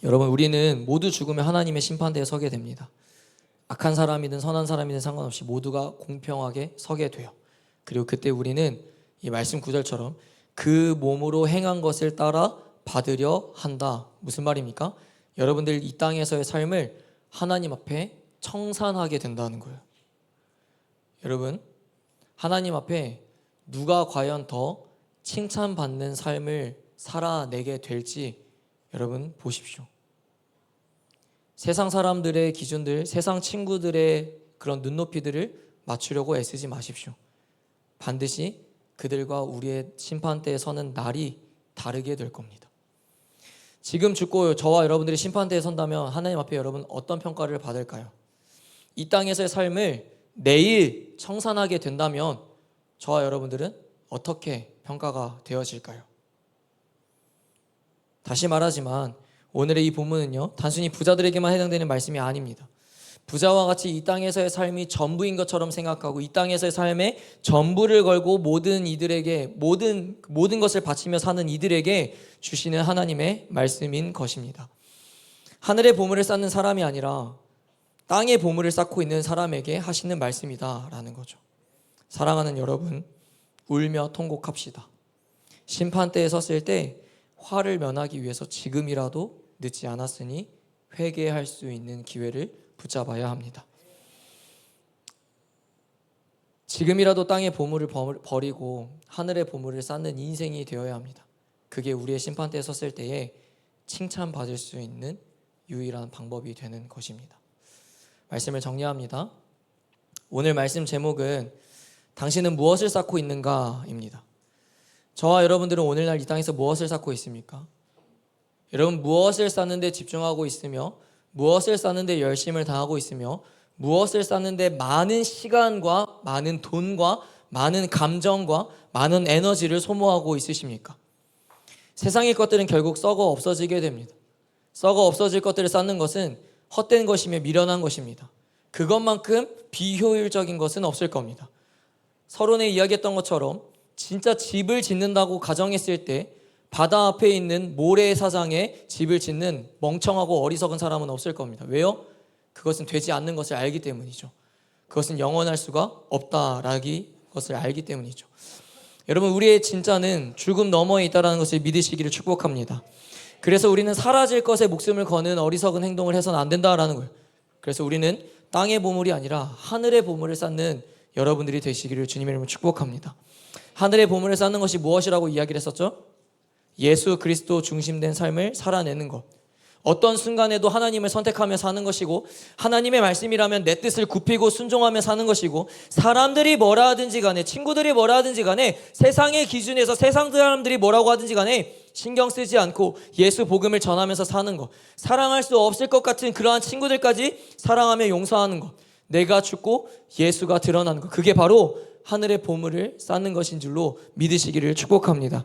A: 여러분 우리는 모두 죽으면 하나님의 심판대에 서게 됩니다. 악한 사람이든 선한 사람이든 상관없이 모두가 공평하게 서게 돼요. 그리고 그때 우리는 이 말씀 구절처럼 그 몸으로 행한 것을 따라 받으려 한다. 무슨 말입니까? 여러분들 이 땅에서의 삶을 하나님 앞에 청산하게 된다는 거예요. 여러분 하나님 앞에 누가 과연 더 칭찬받는 삶을 살아내게 될지 여러분 보십시오. 세상 사람들의 기준들, 세상 친구들의 그런 눈높이들을 맞추려고 애쓰지 마십시오. 반드시 그들과 우리의 심판대에 서는 날이 다르게 될 겁니다. 지금 죽고 저와 여러분들이 심판대에 선다면 하나님 앞에 여러분 어떤 평가를 받을까요? 이 땅에서의 삶을 내일 청산하게 된다면 저와 여러분들은 어떻게 평가가 되어질까요? 다시 말하지만 오늘의 이 본문은요, 단순히 부자들에게만 해당되는 말씀이 아닙니다. 부자와 같이 이 땅에서의 삶이 전부인 것처럼 생각하고 이 땅에서의 삶에 전부를 걸고 모든 이들에게 모든 것을 바치며 사는 이들에게 주시는 하나님의 말씀인 것입니다. 하늘의 보물을 쌓는 사람이 아니라 땅의 보물을 쌓고 있는 사람에게 하시는 말씀이다라는 거죠. 사랑하는 여러분, 울며 통곡합시다. 심판대에 섰을 때 화를 면하기 위해서 지금이라도 늦지 않았으니 회개할 수 있는 기회를 붙잡아야 합니다. 지금이라도 땅의 보물을 버리고 하늘의 보물을 쌓는 인생이 되어야 합니다. 그게 우리의 심판대에 섰을 때에 칭찬받을 수 있는 유일한 방법이 되는 것입니다. 말씀을 정리합니다. 오늘 말씀 제목은 당신은 무엇을 쌓고 있는가입니다. 저와 여러분들은 오늘날 이 땅에서 무엇을 쌓고 있습니까? 여러분 무엇을 쌓는 데 집중하고 있으며 무엇을 쌓는 데 열심을 다하고 있으며 무엇을 쌓는 데 많은 시간과 많은 돈과 많은 감정과 많은 에너지를 소모하고 있으십니까? 세상의 것들은 결국 썩어 없어지게 됩니다. 썩어 없어질 것들을 쌓는 것은 헛된 것이며 미련한 것입니다. 그것만큼 비효율적인 것은 없을 겁니다. 서론에 이야기했던 것처럼 진짜 집을 짓는다고 가정했을 때 바다 앞에 있는 모래사장에 집을 짓는 멍청하고 어리석은 사람은 없을 겁니다. 왜요? 그것은 되지 않는 것을 알기 때문이죠. 그것은 영원할 수가 없다라는 것을 알기 때문이죠. 여러분 우리의 진짜는 죽음 너머에 있다는 것을 믿으시기를 축복합니다. 그래서 우리는 사라질 것에 목숨을 거는 어리석은 행동을 해서는 안 된다라는 거예요. 그래서 우리는 땅의 보물이 아니라 하늘의 보물을 쌓는 여러분들이 되시기를 주님의 이름으로 축복합니다. 하늘의 보물을 쌓는 것이 무엇이라고 이야기를 했었죠? 예수 그리스도 중심된 삶을 살아내는 것. 어떤 순간에도 하나님을 선택하며 사는 것이고 하나님의 말씀이라면 내 뜻을 굽히고 순종하며 사는 것이고 사람들이 뭐라 하든지 간에 친구들이 뭐라 하든지 간에 세상의 기준에서 세상 사람들이 뭐라고 하든지 간에 신경 쓰지 않고 예수 복음을 전하면서 사는 것. 사랑할 수 없을 것 같은 그러한 친구들까지 사랑하며 용서하는 것. 내가 죽고 예수가 드러나는 것. 그게 바로 하늘의 보물을 쌓는 것인 줄로 믿으시기를 축복합니다.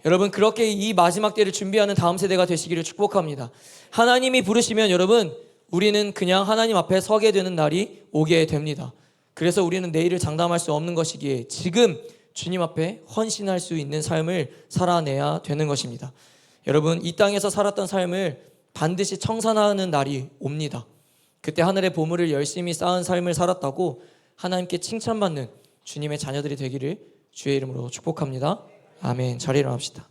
A: 여러분 그렇게 이 마지막 때를 준비하는 다음 세대가 되시기를 축복합니다. 하나님이 부르시면 여러분 우리는 그냥 하나님 앞에 서게 되는 날이 오게 됩니다. 그래서 우리는 내일을 장담할 수 없는 것이기에 지금 주님 앞에 헌신할 수 있는 삶을 살아내야 되는 것입니다. 여러분 이 땅에서 살았던 삶을 반드시 청산하는 날이 옵니다. 그때 하늘의 보물을 열심히 쌓은 삶을 살았다고 하나님께 칭찬받는 주님의 자녀들이 되기를 주의 이름으로 축복합니다. 아멘. 자리에 일어납시다.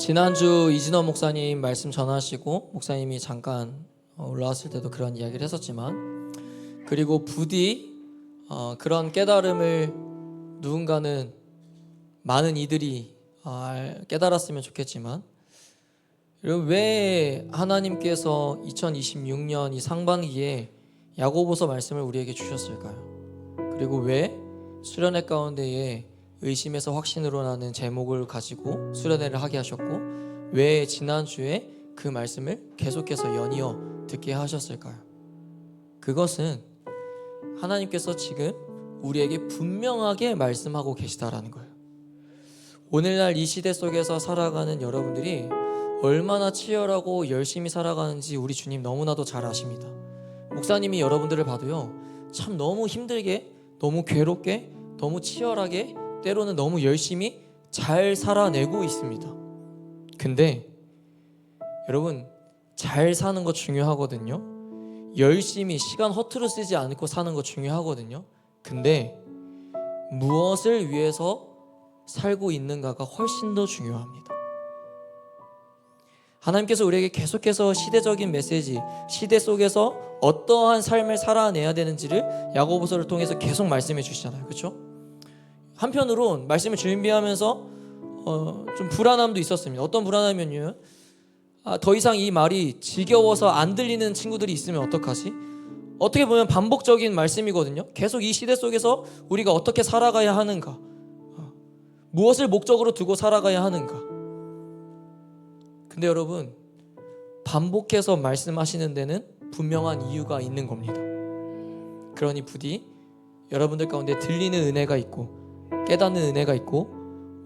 A: 지난주 이진원 목사님 말씀 전하시고 목사님이 잠깐 올라왔을 때도 그런 이야기를 했었지만 그리고 부디 그런 깨달음을 누군가는 많은 이들이 깨달았으면 좋겠지만 여러분, 왜 하나님께서 2026년 이 상반기에 야고보서 말씀을 우리에게 주셨을까요? 그리고 왜 수련회 가운데에 의심에서 확신으로 나는 제목을 가지고 수련회를 하게 하셨고, 왜 지난주에 그 말씀을 계속해서 연이어 듣게 하셨을까요? 그것은 하나님께서 지금 우리에게 분명하게 말씀하고 계시다라는 거예요. 오늘날 이 시대 속에서 살아가는 여러분들이 얼마나 치열하고 열심히 살아가는지 우리 주님 너무나도 잘 아십니다. 목사님이 여러분들을 봐도요, 참 너무 힘들게, 너무 괴롭게, 너무 치열하게, 때로는 너무 열심히 잘 살아내고 있습니다. 근데 여러분, 잘 사는 거 중요하거든요. 열심히 시간 허투루 쓰지 않고 사는 거 중요하거든요. 근데 무엇을 위해서 살고 있는가가 훨씬 더 중요합니다. 하나님께서 우리에게 계속해서 시대적인 메시지, 시대 속에서 어떠한 삶을 살아내야 되는지를 야고보서를 통해서 계속 말씀해 주시잖아요. 그렇죠? 한편으론 말씀을 준비하면서 좀 불안함도 있었습니다. 어떤 불안함이면요, 더 이상 이 말이 지겨워서 안 들리는 친구들이 있으면 어떡하지? 어떻게 보면 반복적인 말씀이거든요. 계속 이 시대 속에서 우리가 어떻게 살아가야 하는가, 무엇을 목적으로 두고 살아가야 하는가. 근데 여러분, 반복해서 말씀하시는 데는 분명한 이유가 있는 겁니다. 그러니 부디 여러분들 가운데 들리는 은혜가 있고 깨닫는 은혜가 있고,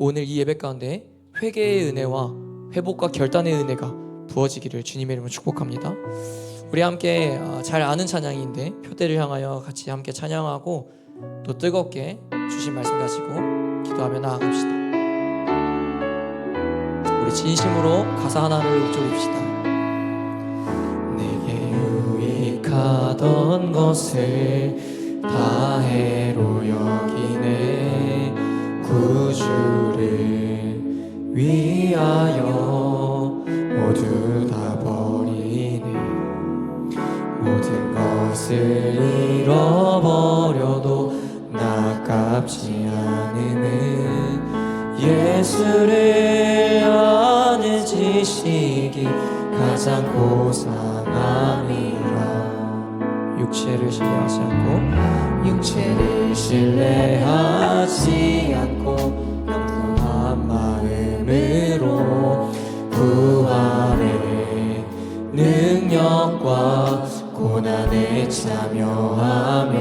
A: 오늘 이 예배 가운데 회개의 은혜와 회복과 결단의 은혜가 부어지기를 주님의 이름으로 축복합니다. 우리 함께 잘 아는 찬양인데 표대를 향하여 같이 함께 찬양하고 또 뜨겁게 주신 말씀 가지고 기도하며 나아갑시다. 우리 진심으로 가사 하나를 읊조립시다. 내게 유익하던 것을 다해로 여기네, 구주를 위하여 모두 다 버리네. 모든 것을 잃어버려도 아깝지 않으는 예수를 아는 지식이 가장 고상함이라. 육체를 신뢰하지 않고 평범한 마음으로 부활의 능력과 고난에 참여하며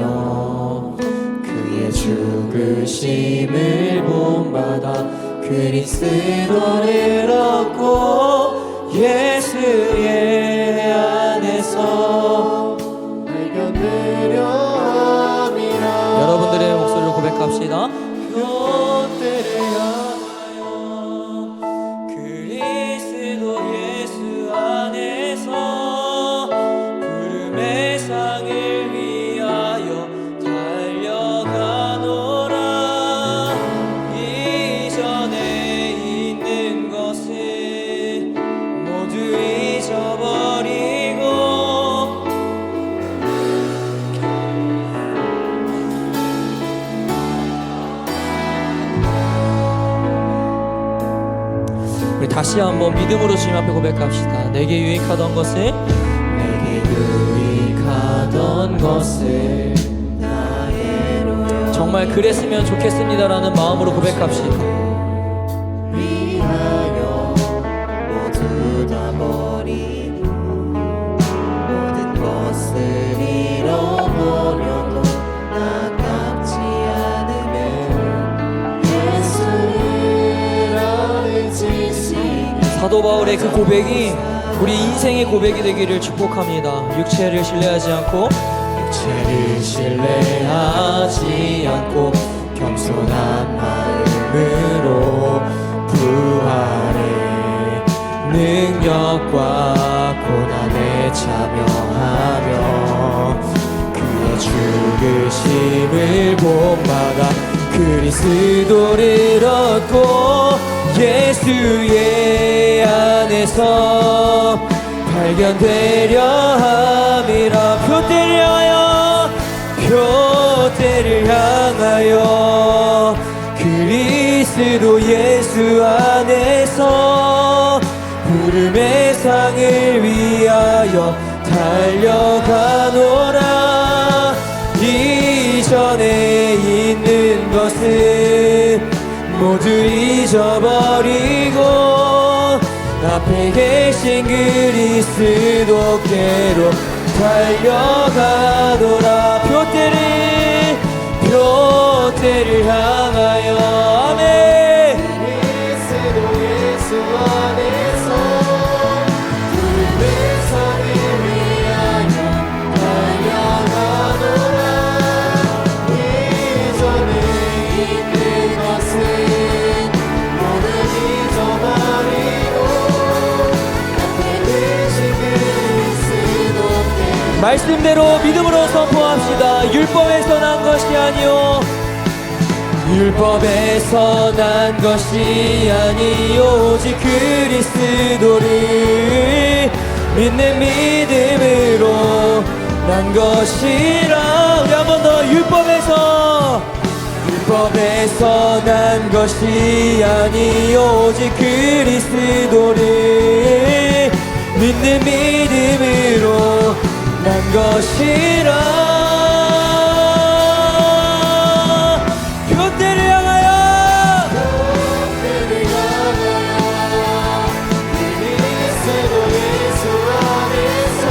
A: 그의 죽으심을 본받아 그리스도를 얻고 예수의 안에서 발견되려 함이라. 여러분들의 목소리로 고백합시다. 그때를 향하여 그리스도 예수 안에서 부름의 상을 위하여 달려가노라. 이전에 있는 것을 모두 잊어버리고 우리 다시 한번 믿음으로 주님 앞에 고백합시다. 내게 유익하던 것을 정말 그랬으면 좋겠습니다라는 마음으로 고백합시다.
B: 위하여 모두 다 버리고 모든 것을 잃어버려도 아깝지 않으면 예수를 아는 지식이.
A: 사도 바울의 그 고백이 우리 인생의 고백이 되기를 축복합니다. 육체를 신뢰하지 않고 겸손한 마음으로 부활의 능력과 고난에 참여하며 그의 죽으심을 본받아 그리스도를 얻고 예수의 안에서 발견되려 함이라. 표대를 향하여 그리스도 예수 안에서 부름의 상을 위하여 달려가노라. 이전에 있는 것은 모두 잊어버리고 앞에 계신 그리스도께로 달려가노라. 표대를 향하여. 아멘.
B: 그리스도 예수 안에서 푸른 상을 위하여 달려가노라. 이전에 있는 것은 모두 잊어버리고 앞에 계신 그리스도께
A: 말씀대로 믿음으로 선포합시다. 율법에서 난 것이 아니요 율법에서 난 것이 아니요 오직 그리스도를 믿는 믿음으로 난 것이라. 우리 한 번 더. 율법에서 난 것이 아니요 오직 그리스도를 믿는 믿음으로 난 것이라. 표대를 향하여
B: 그리스도 예수 안에서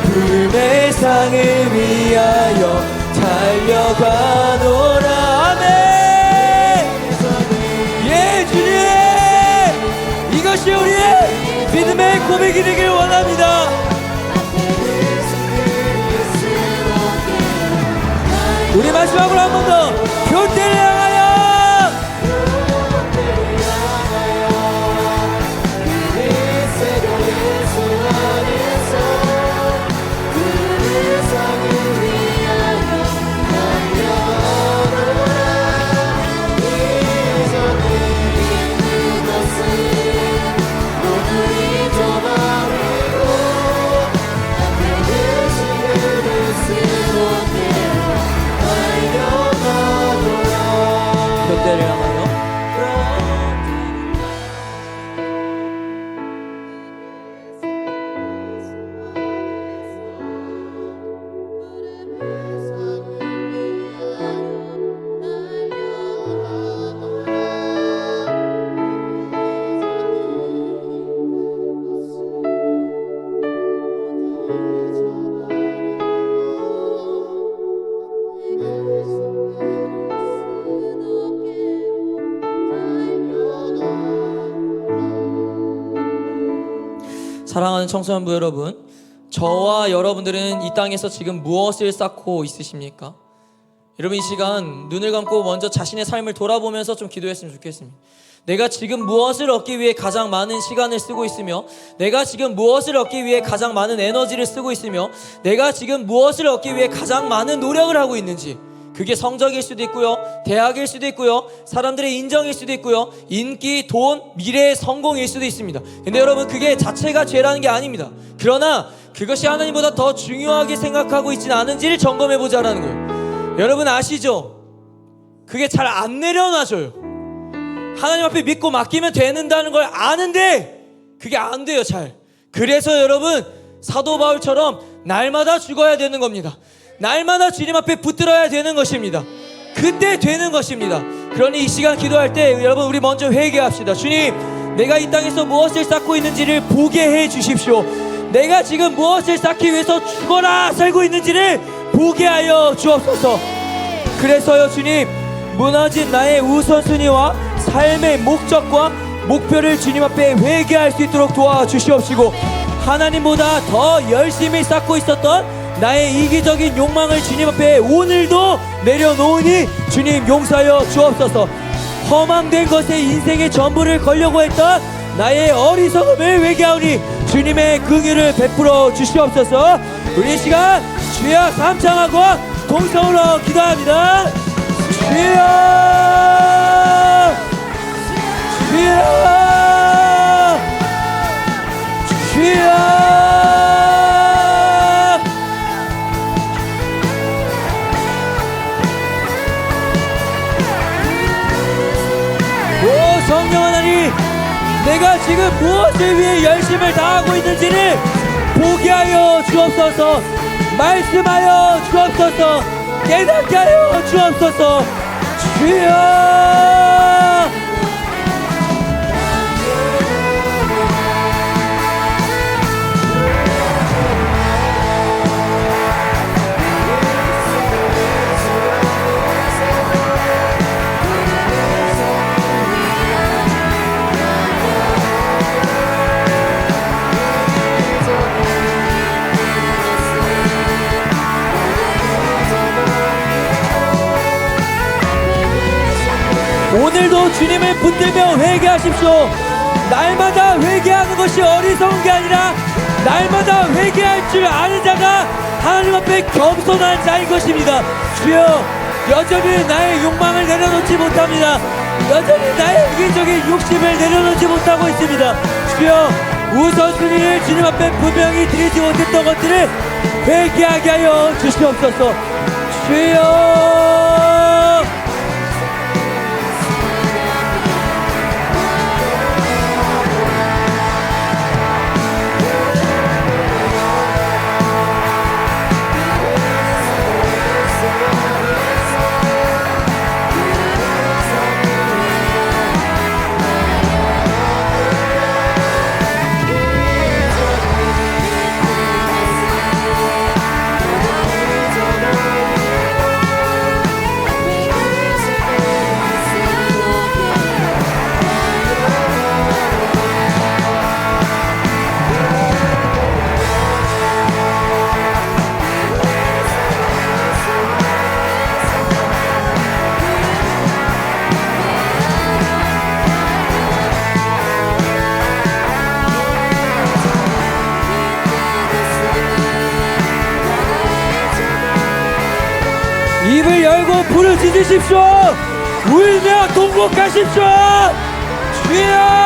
A: 푸른 상을 위하여 달려가노라. 아멘. 예 주님, 이것이 우리의 믿음의 고백이 되길 원합니다. 우리 마지막으로 한 번 더. 표대를 향하여
B: 그리스도 예수 안에서 푸른 상을 위하여 달려가노라. 이전에 있는 것은 모두 잊어버리고 앞에 계신 그리스도께로 달려가노라.
A: 표대를 향하여. 사랑하는 청소년부 여러분, 저와 여러분들은 이 땅에서 지금 무엇을 쌓고 있으십니까? 여러분, 이 시간 눈을 감고 먼저 자신의 삶을 돌아보면서 좀 기도했으면 좋겠습니다. 내가 지금 무엇을 얻기 위해 가장 많은 시간을 쓰고 있으며, 내가 지금 무엇을 얻기 위해 가장 많은 에너지를 쓰고 있으며, 내가 지금 무엇을 얻기 위해 가장 많은 노력을 하고 있는지. 그게 성적일 수도 있고요, 대학일 수도 있고요, 사람들의 인정일 수도 있고요, 인기, 돈, 미래의 성공일 수도 있습니다. 근데 여러분, 그게 자체가 죄라는 게 아닙니다. 그러나 그것이 하나님보다 더 중요하게 생각하고 있지는 않은지를 점검해보자라는 거예요. 여러분 아시죠? 그게 잘 안 내려놔져요. 하나님 앞에 믿고 맡기면 되는다는 걸 아는데 그게 안 돼요, 잘. 그래서 여러분, 사도 바울처럼 날마다 죽어야 되는 겁니다. 날마다 주님 앞에 붙들어야 되는 것입니다. 그때 되는 것입니다. 그러니 이 시간 기도할 때 여러분, 우리 먼저 회개합시다. 주님, 내가 이 땅에서 무엇을 쌓고 있는지를 보게 해 주십시오. 내가 지금 무엇을 쌓기 위해서 죽어라 살고 있는지를 보게 하여 주옵소서. 그래서요 주님, 무너진 나의 우선순위와 삶의 목적과 목표를 주님 앞에 회개할 수 있도록 도와주시옵시고, 하나님보다 더 열심히 쌓고 있었던 나의 이기적인 욕망을 주님 앞에 오늘도 내려놓으니 주님 용서하여 주옵소서. 허망된 것에 인생의 전부를 걸려고 했던 나의 어리석음을 회개하오니 주님의 긍휼을 베풀어 주시옵소서. 우리 이 시간 주여 삼창하고 동성으로 기도합니다. 주여, 주여, 주여. 성령 하나님, 내
C: 내가 지금 무엇을 위해 열심을 다하고 있는지를 보게 하여 주옵소서. 말씀하여 주옵소서. 깨닫게 하여 주옵소서. 주여. 오늘도 주님을 붙들며 회개하십시오. 날마다 회개하는 것이 어리석은 게 아니라 날마다 회개할 줄 아는 자가 하나님 앞에 겸손한 자인 것입니다. 주여, 여전히 나의 욕망을 내려놓지 못합니다. 여전히 나의 이기적인 욕심을 내려놓지 못하고 있습니다. 주여, 우선순위를 주님 앞에 분명히 드리지 못했던 것들을 회개하게 하여 주시옵소서. 주여. 입을 열고 부르짖으십시오. 울며 통곡하십시오. 주여.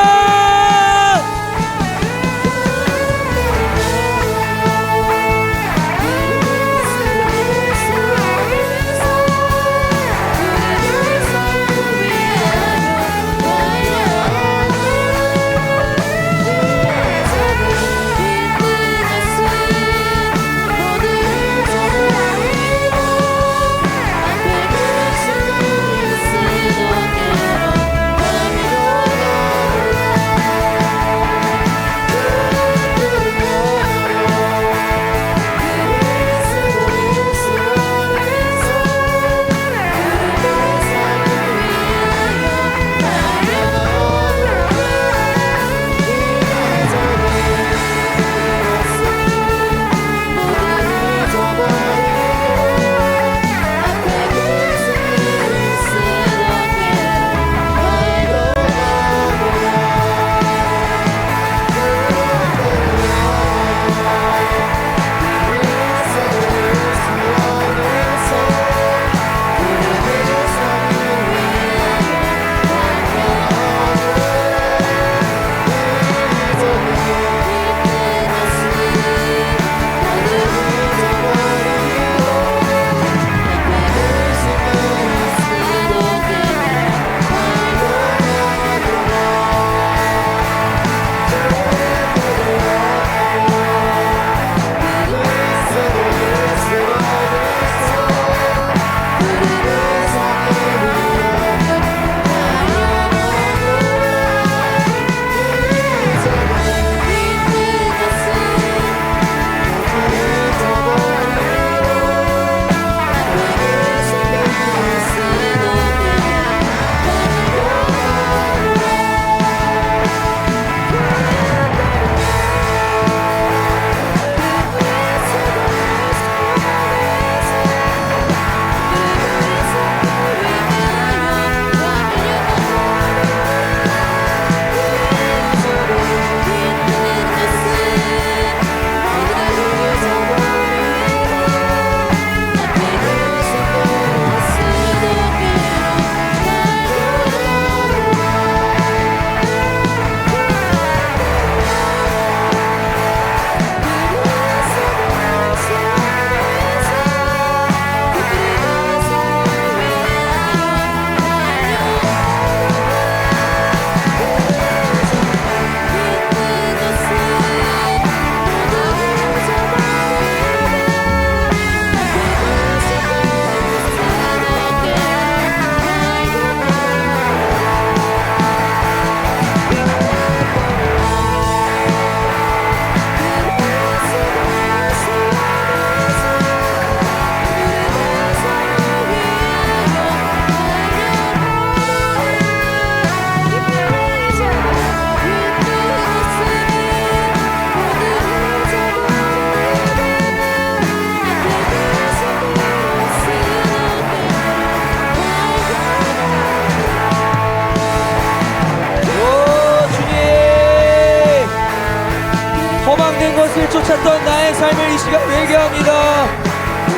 C: 허망된 것을 쫓았던 나의 삶을 이 시간 회개합니다.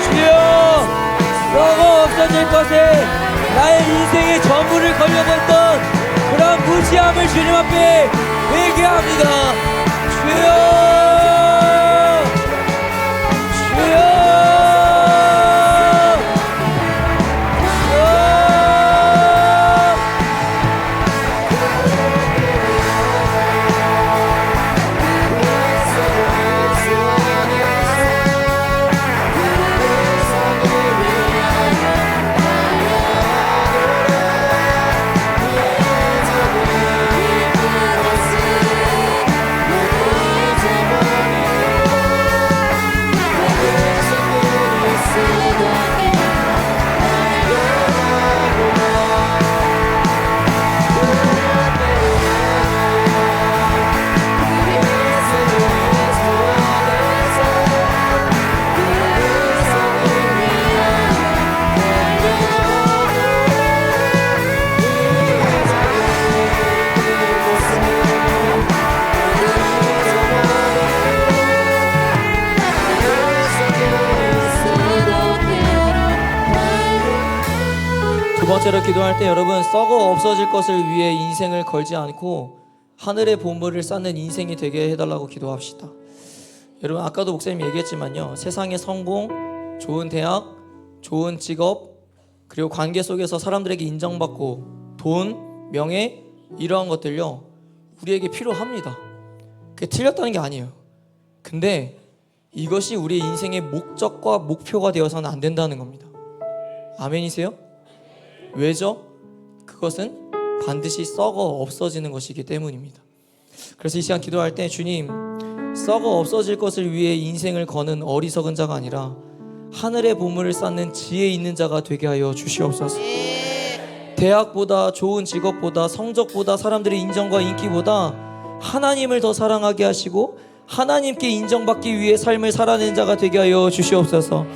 C: 주여, 썩어 없어질 것에 나의 인생의 전부를 걸려버렸던 그런 무지함을 주님 앞에 회개합니다. 주여, 두 번째로 기도할 때 여러분, 썩어 없어질 것을 위해 인생을 걸지 않고 하늘의 보물을 쌓는 인생이 되게 해달라고 기도합시다. 여러분, 아까도 목사님 얘기했지만요, 세상의 성공, 좋은 대학, 좋은 직업, 그리고 관계 속에서 사람들에게 인정받고 돈, 명예, 이러한 것들요 우리에게 필요합니다. 그게 틀렸다는 게 아니에요. 근데 이것이 우리의 인생의 목적과 목표가 되어서는 안 된다는 겁니다. 아멘이세요? 왜죠? 그것은 반드시 썩어 없어지는 것이기 때문입니다. 그래서 이 시간 기도할 때, 주님, 썩어 없어질 것을 위해 인생을 거는 어리석은 자가 아니라 하늘의 보물을 쌓는 지혜 있는 자가 되게 하여 주시옵소서. 대학보다, 좋은 직업보다, 성적보다, 사람들의 인정과 인기보다 하나님을 더 사랑하게 하시고 하나님께 인정받기 위해 삶을 살아낸 자가 되게 하여 주시옵소서.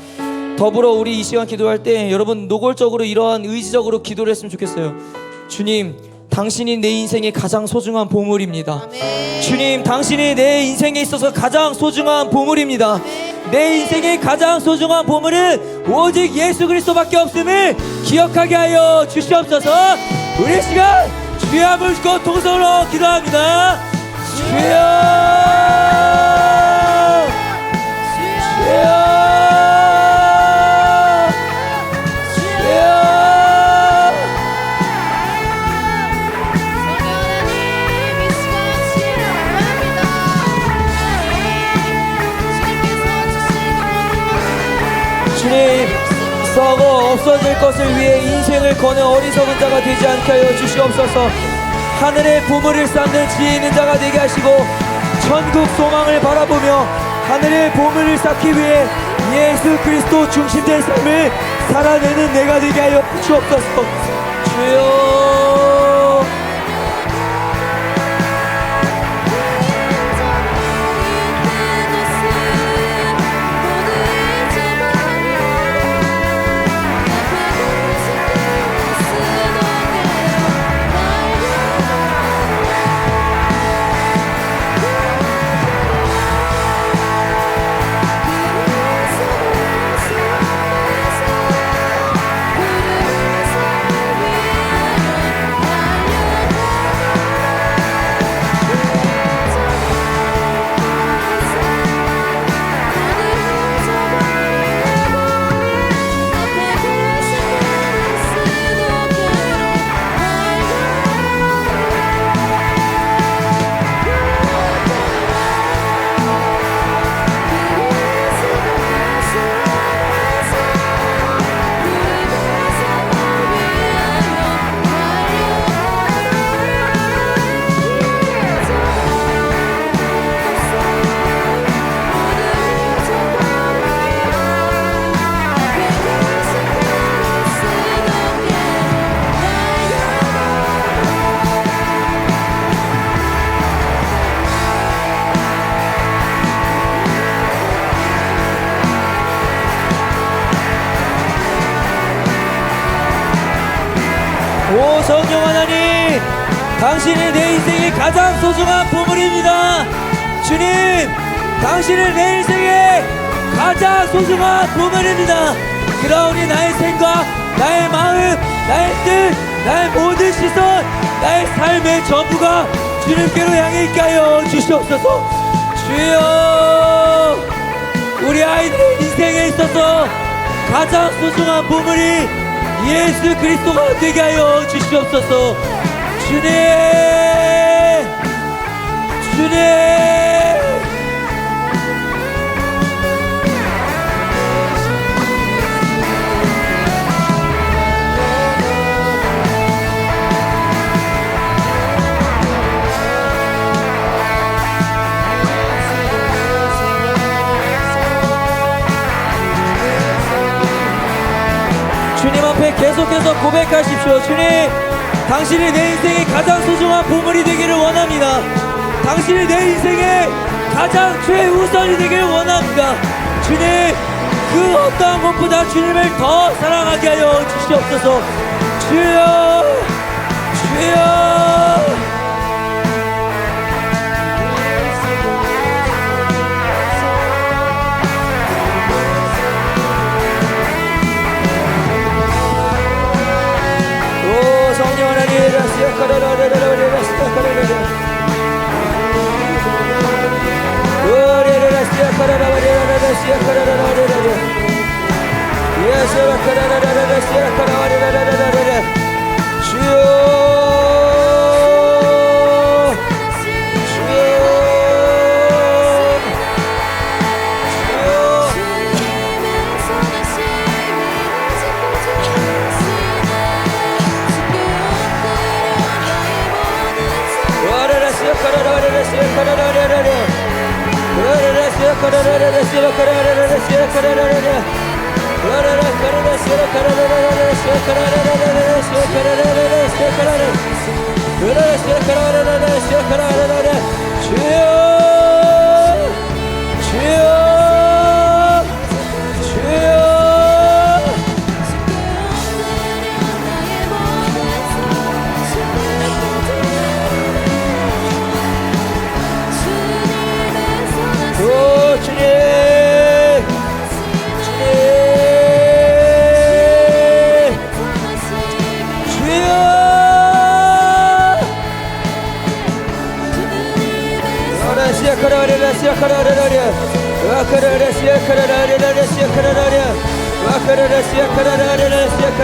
C: 더불어 우리 이 시간 기도할 때 여러분, 노골적으로 이러한 의지적으로 기도를 했으면 좋겠어요. 주님, 당신이 내 인생의 가장 소중한 보물입니다. 주님, 당신이 내 인생에 있어서 가장 소중한 보물입니다. 내 인생의 가장 소중한 보물은 오직 예수 그리스도밖에 없음을 기억하게 하여 주시옵소서. 우리 시간 주여 한번 고 통성으로 기도합니다. 주여, 주님, 썩어 없어질 것을 위해 인생을 거는 어리석은 자가 되지 않게 하여 주시옵소서. 하늘의 보물을 쌓는 지혜 있는 자가 되게 하시고 천국 소망을 바라보며 하늘의 보물을 쌓기 위해 예수 그리스도 중심된 삶을 살아내는 내가 되게 하여 주옵소서. 주여, 오 성령 하나님, 당신이 내 인생의 가장 소중한 보물입니다. 주님, 당신은 내 인생의 가장 소중한 보물입니다. 그러니 나의 생각, 나의 마음, 나의 뜻, 나의 모든 시선, 나의 삶의 전부가 주님께로 향해 있게 하여 주시옵소서. 주여, 우리 아이들의 인생에 있어서 가장 소중한 보물이 예수 그리스도가 되게 하여 주시옵소서. 주님, 주님. 주님 앞에 계속해서 고백하십시오. 주님, 당신이 내 인생의 가장 소중한 보물이 되기를 원합니다. 당신이 내 인생의 가장 최우선이 되기를 원합니다. 주님, 그 어떠한 것보다 주님을 더 사랑하게 하여 주시옵소서. 주여, 주여. 성령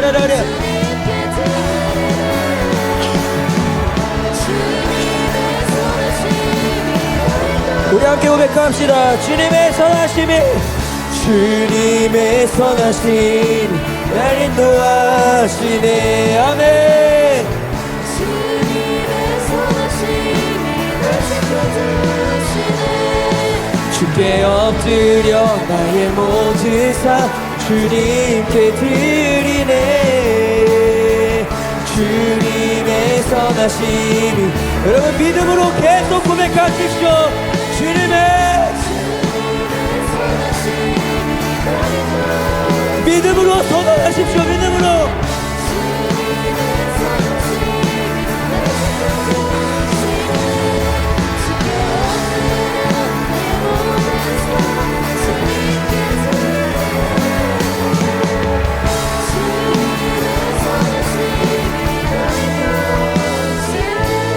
C: 하나님, 우리 함께 고백합시다. 주님의 선하심이, 주님의 선하심이 날 인도하시네. 아멘. 주께 엎드려 나의 모든 삶 주님께 드리네. 주님의 선하심이, 여러분 믿음으로 계속 고백하십시오. 믿음으로 선언하십시오. 믿음으로.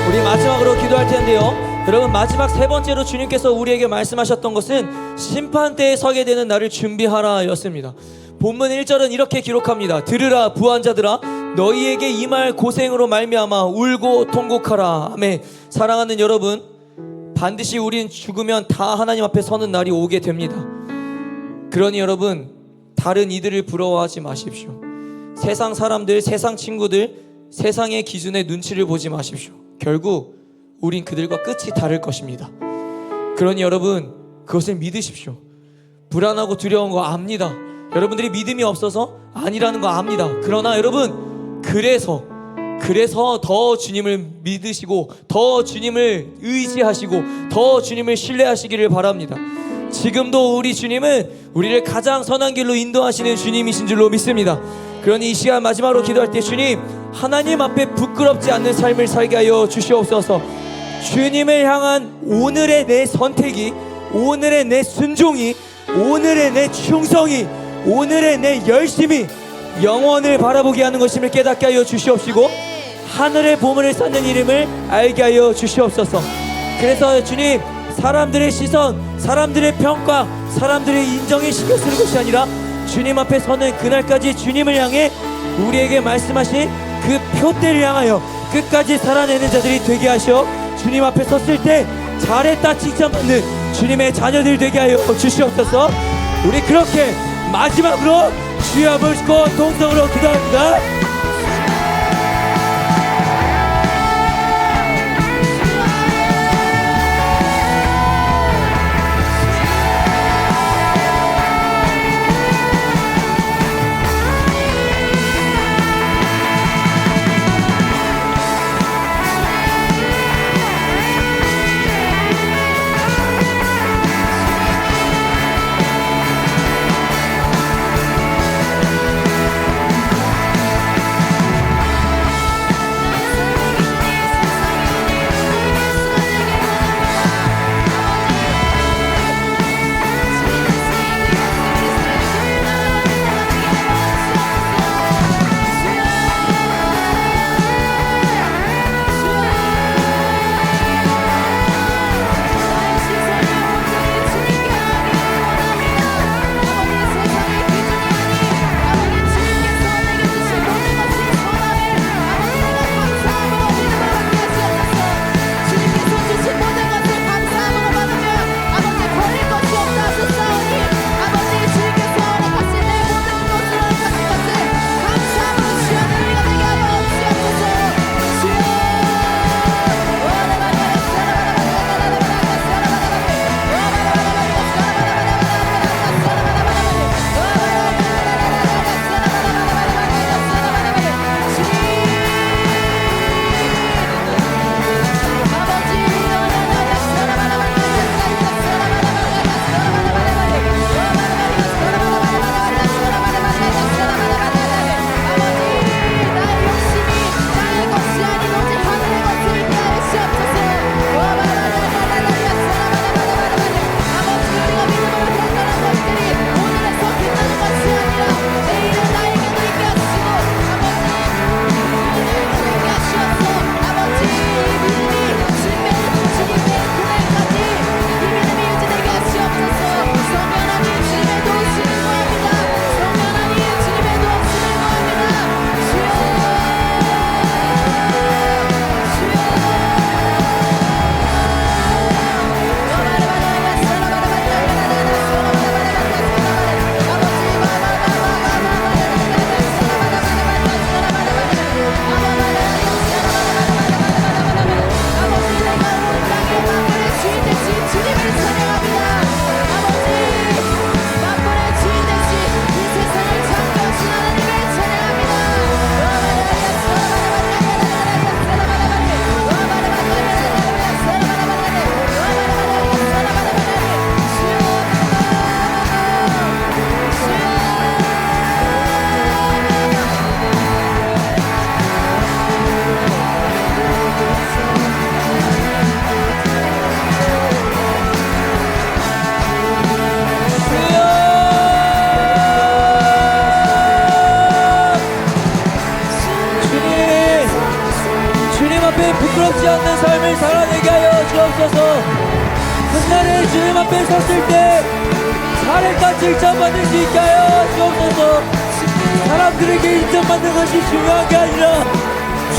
C: 우리 마지막으로 기도할 텐데요, 여러분 마지막 세 번째로 주님께서 우리에게 말씀하셨던 것은 심판대에 서게 되는 날을 준비하라 였습니다. 본문 1절은 이렇게 기록합니다. 들으라 부한자들아, 너희에게 임할 고생으로 말미암아 울고 통곡하라. 아멘. 사랑하는 여러분, 반드시 우린 죽으면 다 하나님 앞에 서는 날이 오게 됩니다. 그러니 여러분, 다른 이들을 부러워하지 마십시오. 세상 사람들, 세상 친구들, 세상의 기준에 눈치를 보지 마십시오. 결국 우린 그들과 끝이 다를 것입니다. 그러니 여러분, 그것을 믿으십시오. 불안하고 두려운 거 압니다. 여러분들이 믿음이 없어서 아니라는 거 압니다. 그러나 여러분, 그래서 더 주님을 믿으시고 더 주님을 의지하시고 더 주님을 신뢰하시기를 바랍니다. 지금도 우리 주님은 우리를 가장 선한 길로 인도하시는 주님이신 줄로 믿습니다. 그러니 이 시간 마지막으로 기도할 때, 주님, 하나님 앞에 부끄럽지 않는 삶을 살게 하여 주시옵소서. 주님을 향한 오늘의 내 선택이 오늘의 내 순종이, 오늘의 내 충성이, 오늘의 내 열심이 영원을 바라보게 하는 것임을 깨닫게 하여 주시옵시고 하늘의 보물을 쌓는 이름을 알게 하여 주시옵소서. 그래서 주님, 사람들의 시선, 사람들의 평가, 사람들의 인정에 신경 쓰는 것이 아니라 주님 앞에 서는 그날까지 주님을 향해 우리에게 말씀하신 그 표대를 향하여 끝까지 살아내는 자들이 되게 하시어 주님 앞에 섰을 때 잘했다 칭찬받는 주님의 자녀들 되게 하여 주시옵소서. 우리 그렇게 마지막으로 주여 보시고 동성으로 기도합니다. 부끄럽지 않는 삶을 살아내게 하여 주옵소서. 한날에 주님 앞에 섰을 때 잘했다 칭찬받을 수 있게 하여 주옵소서. 사람들에게 인정받는 것이 중요한 게 아니라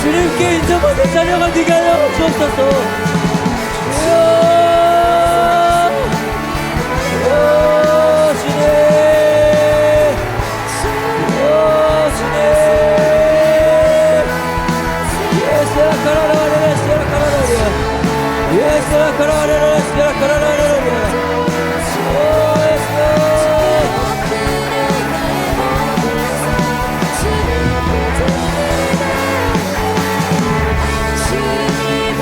C: 주님께 인정받는 자녀가 되게 하여 주옵소서. 주님,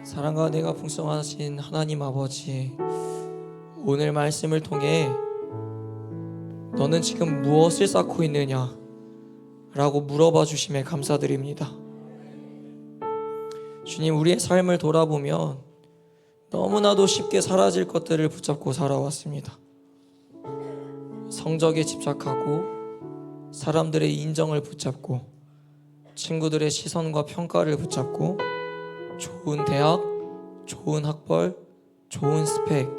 A: 사랑과 은혜가 풍성하신 하나님 아버지, 오늘 말씀을 통해 너는 지금 무엇을 쌓고 있느냐, 라고 물어봐 주심에 감사드립니다. 주님, 우리의 삶을 돌아보면 너무나도 쉽게 사라질 것들을 붙잡고 살아왔습니다. 성적에 집착하고 사람들의 인정을 붙잡고 친구들의 시선과 평가를 붙잡고 좋은 대학, 좋은 학벌, 좋은 스펙,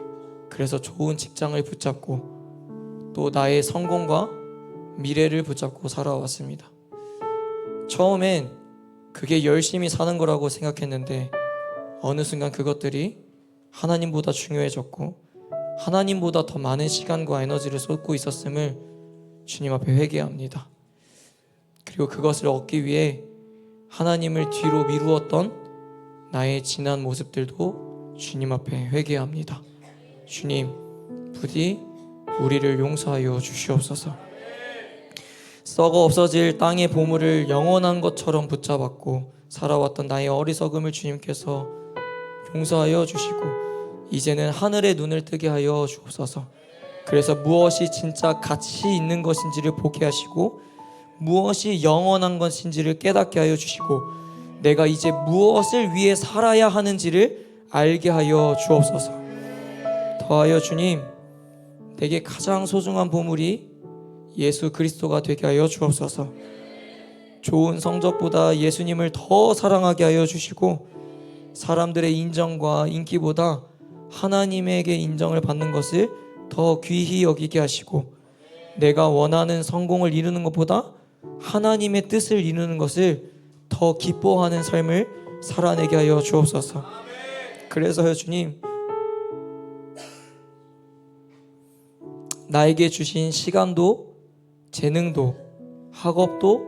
A: 그래서 좋은 직장을 붙잡고 또 나의 성공과 미래를 붙잡고 살아왔습니다. 처음엔 그게 열심히 사는 거라고 생각했는데 어느 순간 그것들이 하나님보다 중요해졌고 하나님보다 더 많은 시간과 에너지를 쏟고 있었음을 주님 앞에 회개합니다. 그리고 그것을 얻기 위해 하나님을 뒤로 미루었던 나의 지난 모습들도 주님 앞에 회개합니다. 주님, 부디 우리를 용서하여 주시옵소서. 썩어 없어질 땅의 보물을 영원한 것처럼 붙잡았고 살아왔던 나의 어리석음을 주님께서 용서하여 주시고 이제는 하늘의 눈을 뜨게 하여 주옵소서. 그래서 무엇이 진짜 가치 있는 것인지를 보게 하시고 무엇이 영원한 것인지를 깨닫게 하여 주시고 내가 이제 무엇을 위해 살아야 하는지를 알게 하여 주옵소서. 더하여 주님, 내게 가장 소중한 보물이 예수 그리스도가 되게 하여 주옵소서. 좋은 성적보다 예수님을 더 사랑하게 하여 주시고 사람들의 인정과 인기보다 하나님에게 인정을 받는 것을 더 귀히 여기게 하시고 내가 원하는 성공을 이루는 것보다 하나님의 뜻을 이루는 것을 더 기뻐하는 삶을 살아내게 하여 주옵소서. 그래서요 주님, 나에게 주신 시간도 재능도 학업도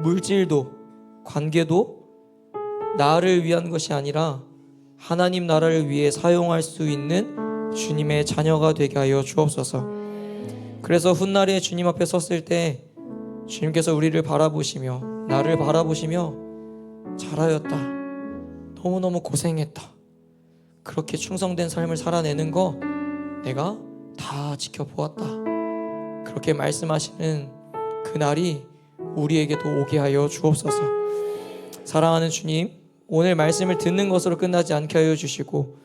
A: 물질도 관계도 나를 위한 것이 아니라 하나님 나라를 위해 사용할 수 있는 주님의 자녀가 되게 하여 주옵소서. 그래서 훗날에 주님 앞에 섰을 때 주님께서 우리를 바라보시며 나를 바라보시며 잘하였다, 너무너무 고생했다, 그렇게 충성된 삶을 살아내는 거 내가 다 지켜보았다, 그렇게 말씀하시는 그날이 우리에게도 오게 하여 주옵소서. 사랑하는 주님, 오늘 말씀을 듣는 것으로 끝나지 않게 하여 주시고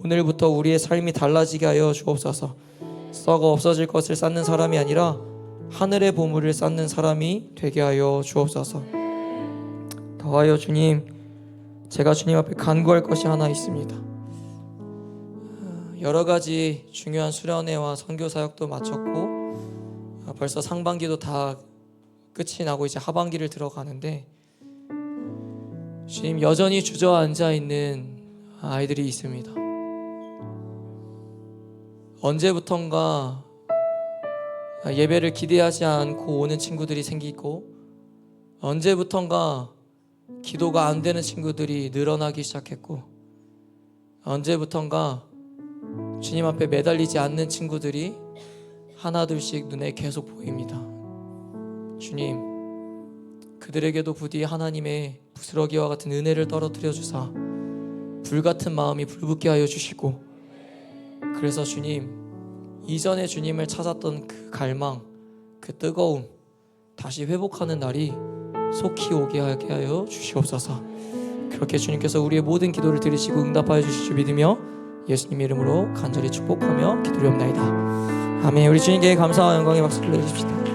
A: 오늘부터 우리의 삶이 달라지게 하여 주옵소서. 썩어 없어질 것을 쌓는 사람이 아니라 하늘의 보물을 쌓는 사람이 되게 하여 주옵소서. 더하여 주님, 제가 주님 앞에 간구할 것이 하나 있습니다. 여러 가지 중요한 수련회와 선교 사역도 마쳤고 벌써 상반기도 다 끝이 나고 이제 하반기를 들어가는데 주님, 여전히 주저앉아 있는 아이들이 있습니다. 언제부턴가 예배를 기대하지 않고 오는 친구들이 생기고 언제부턴가 기도가 안 되는 친구들이 늘어나기 시작했고 언제부턴가 주님 앞에 매달리지 않는 친구들이 하나둘씩 눈에 계속 보입니다. 주님, 그들에게도 부디 하나님의 부스러기와 같은 은혜를 떨어뜨려 주사 불같은 마음이 불붙게 하여 주시고 그래서 주님, 이전에 주님을 찾았던 그 갈망, 그 뜨거움 다시 회복하는 날이 속히 오게 하게 하여 주시옵소서. 그렇게 주님께서 우리의 모든 기도를 들으시고 응답하여 주실 줄 믿으며 예수님 이름으로 간절히 축복하며 기도드리옵나이다. 아멘. 우리 주님께 감사와 영광의 박수를 내주십시다.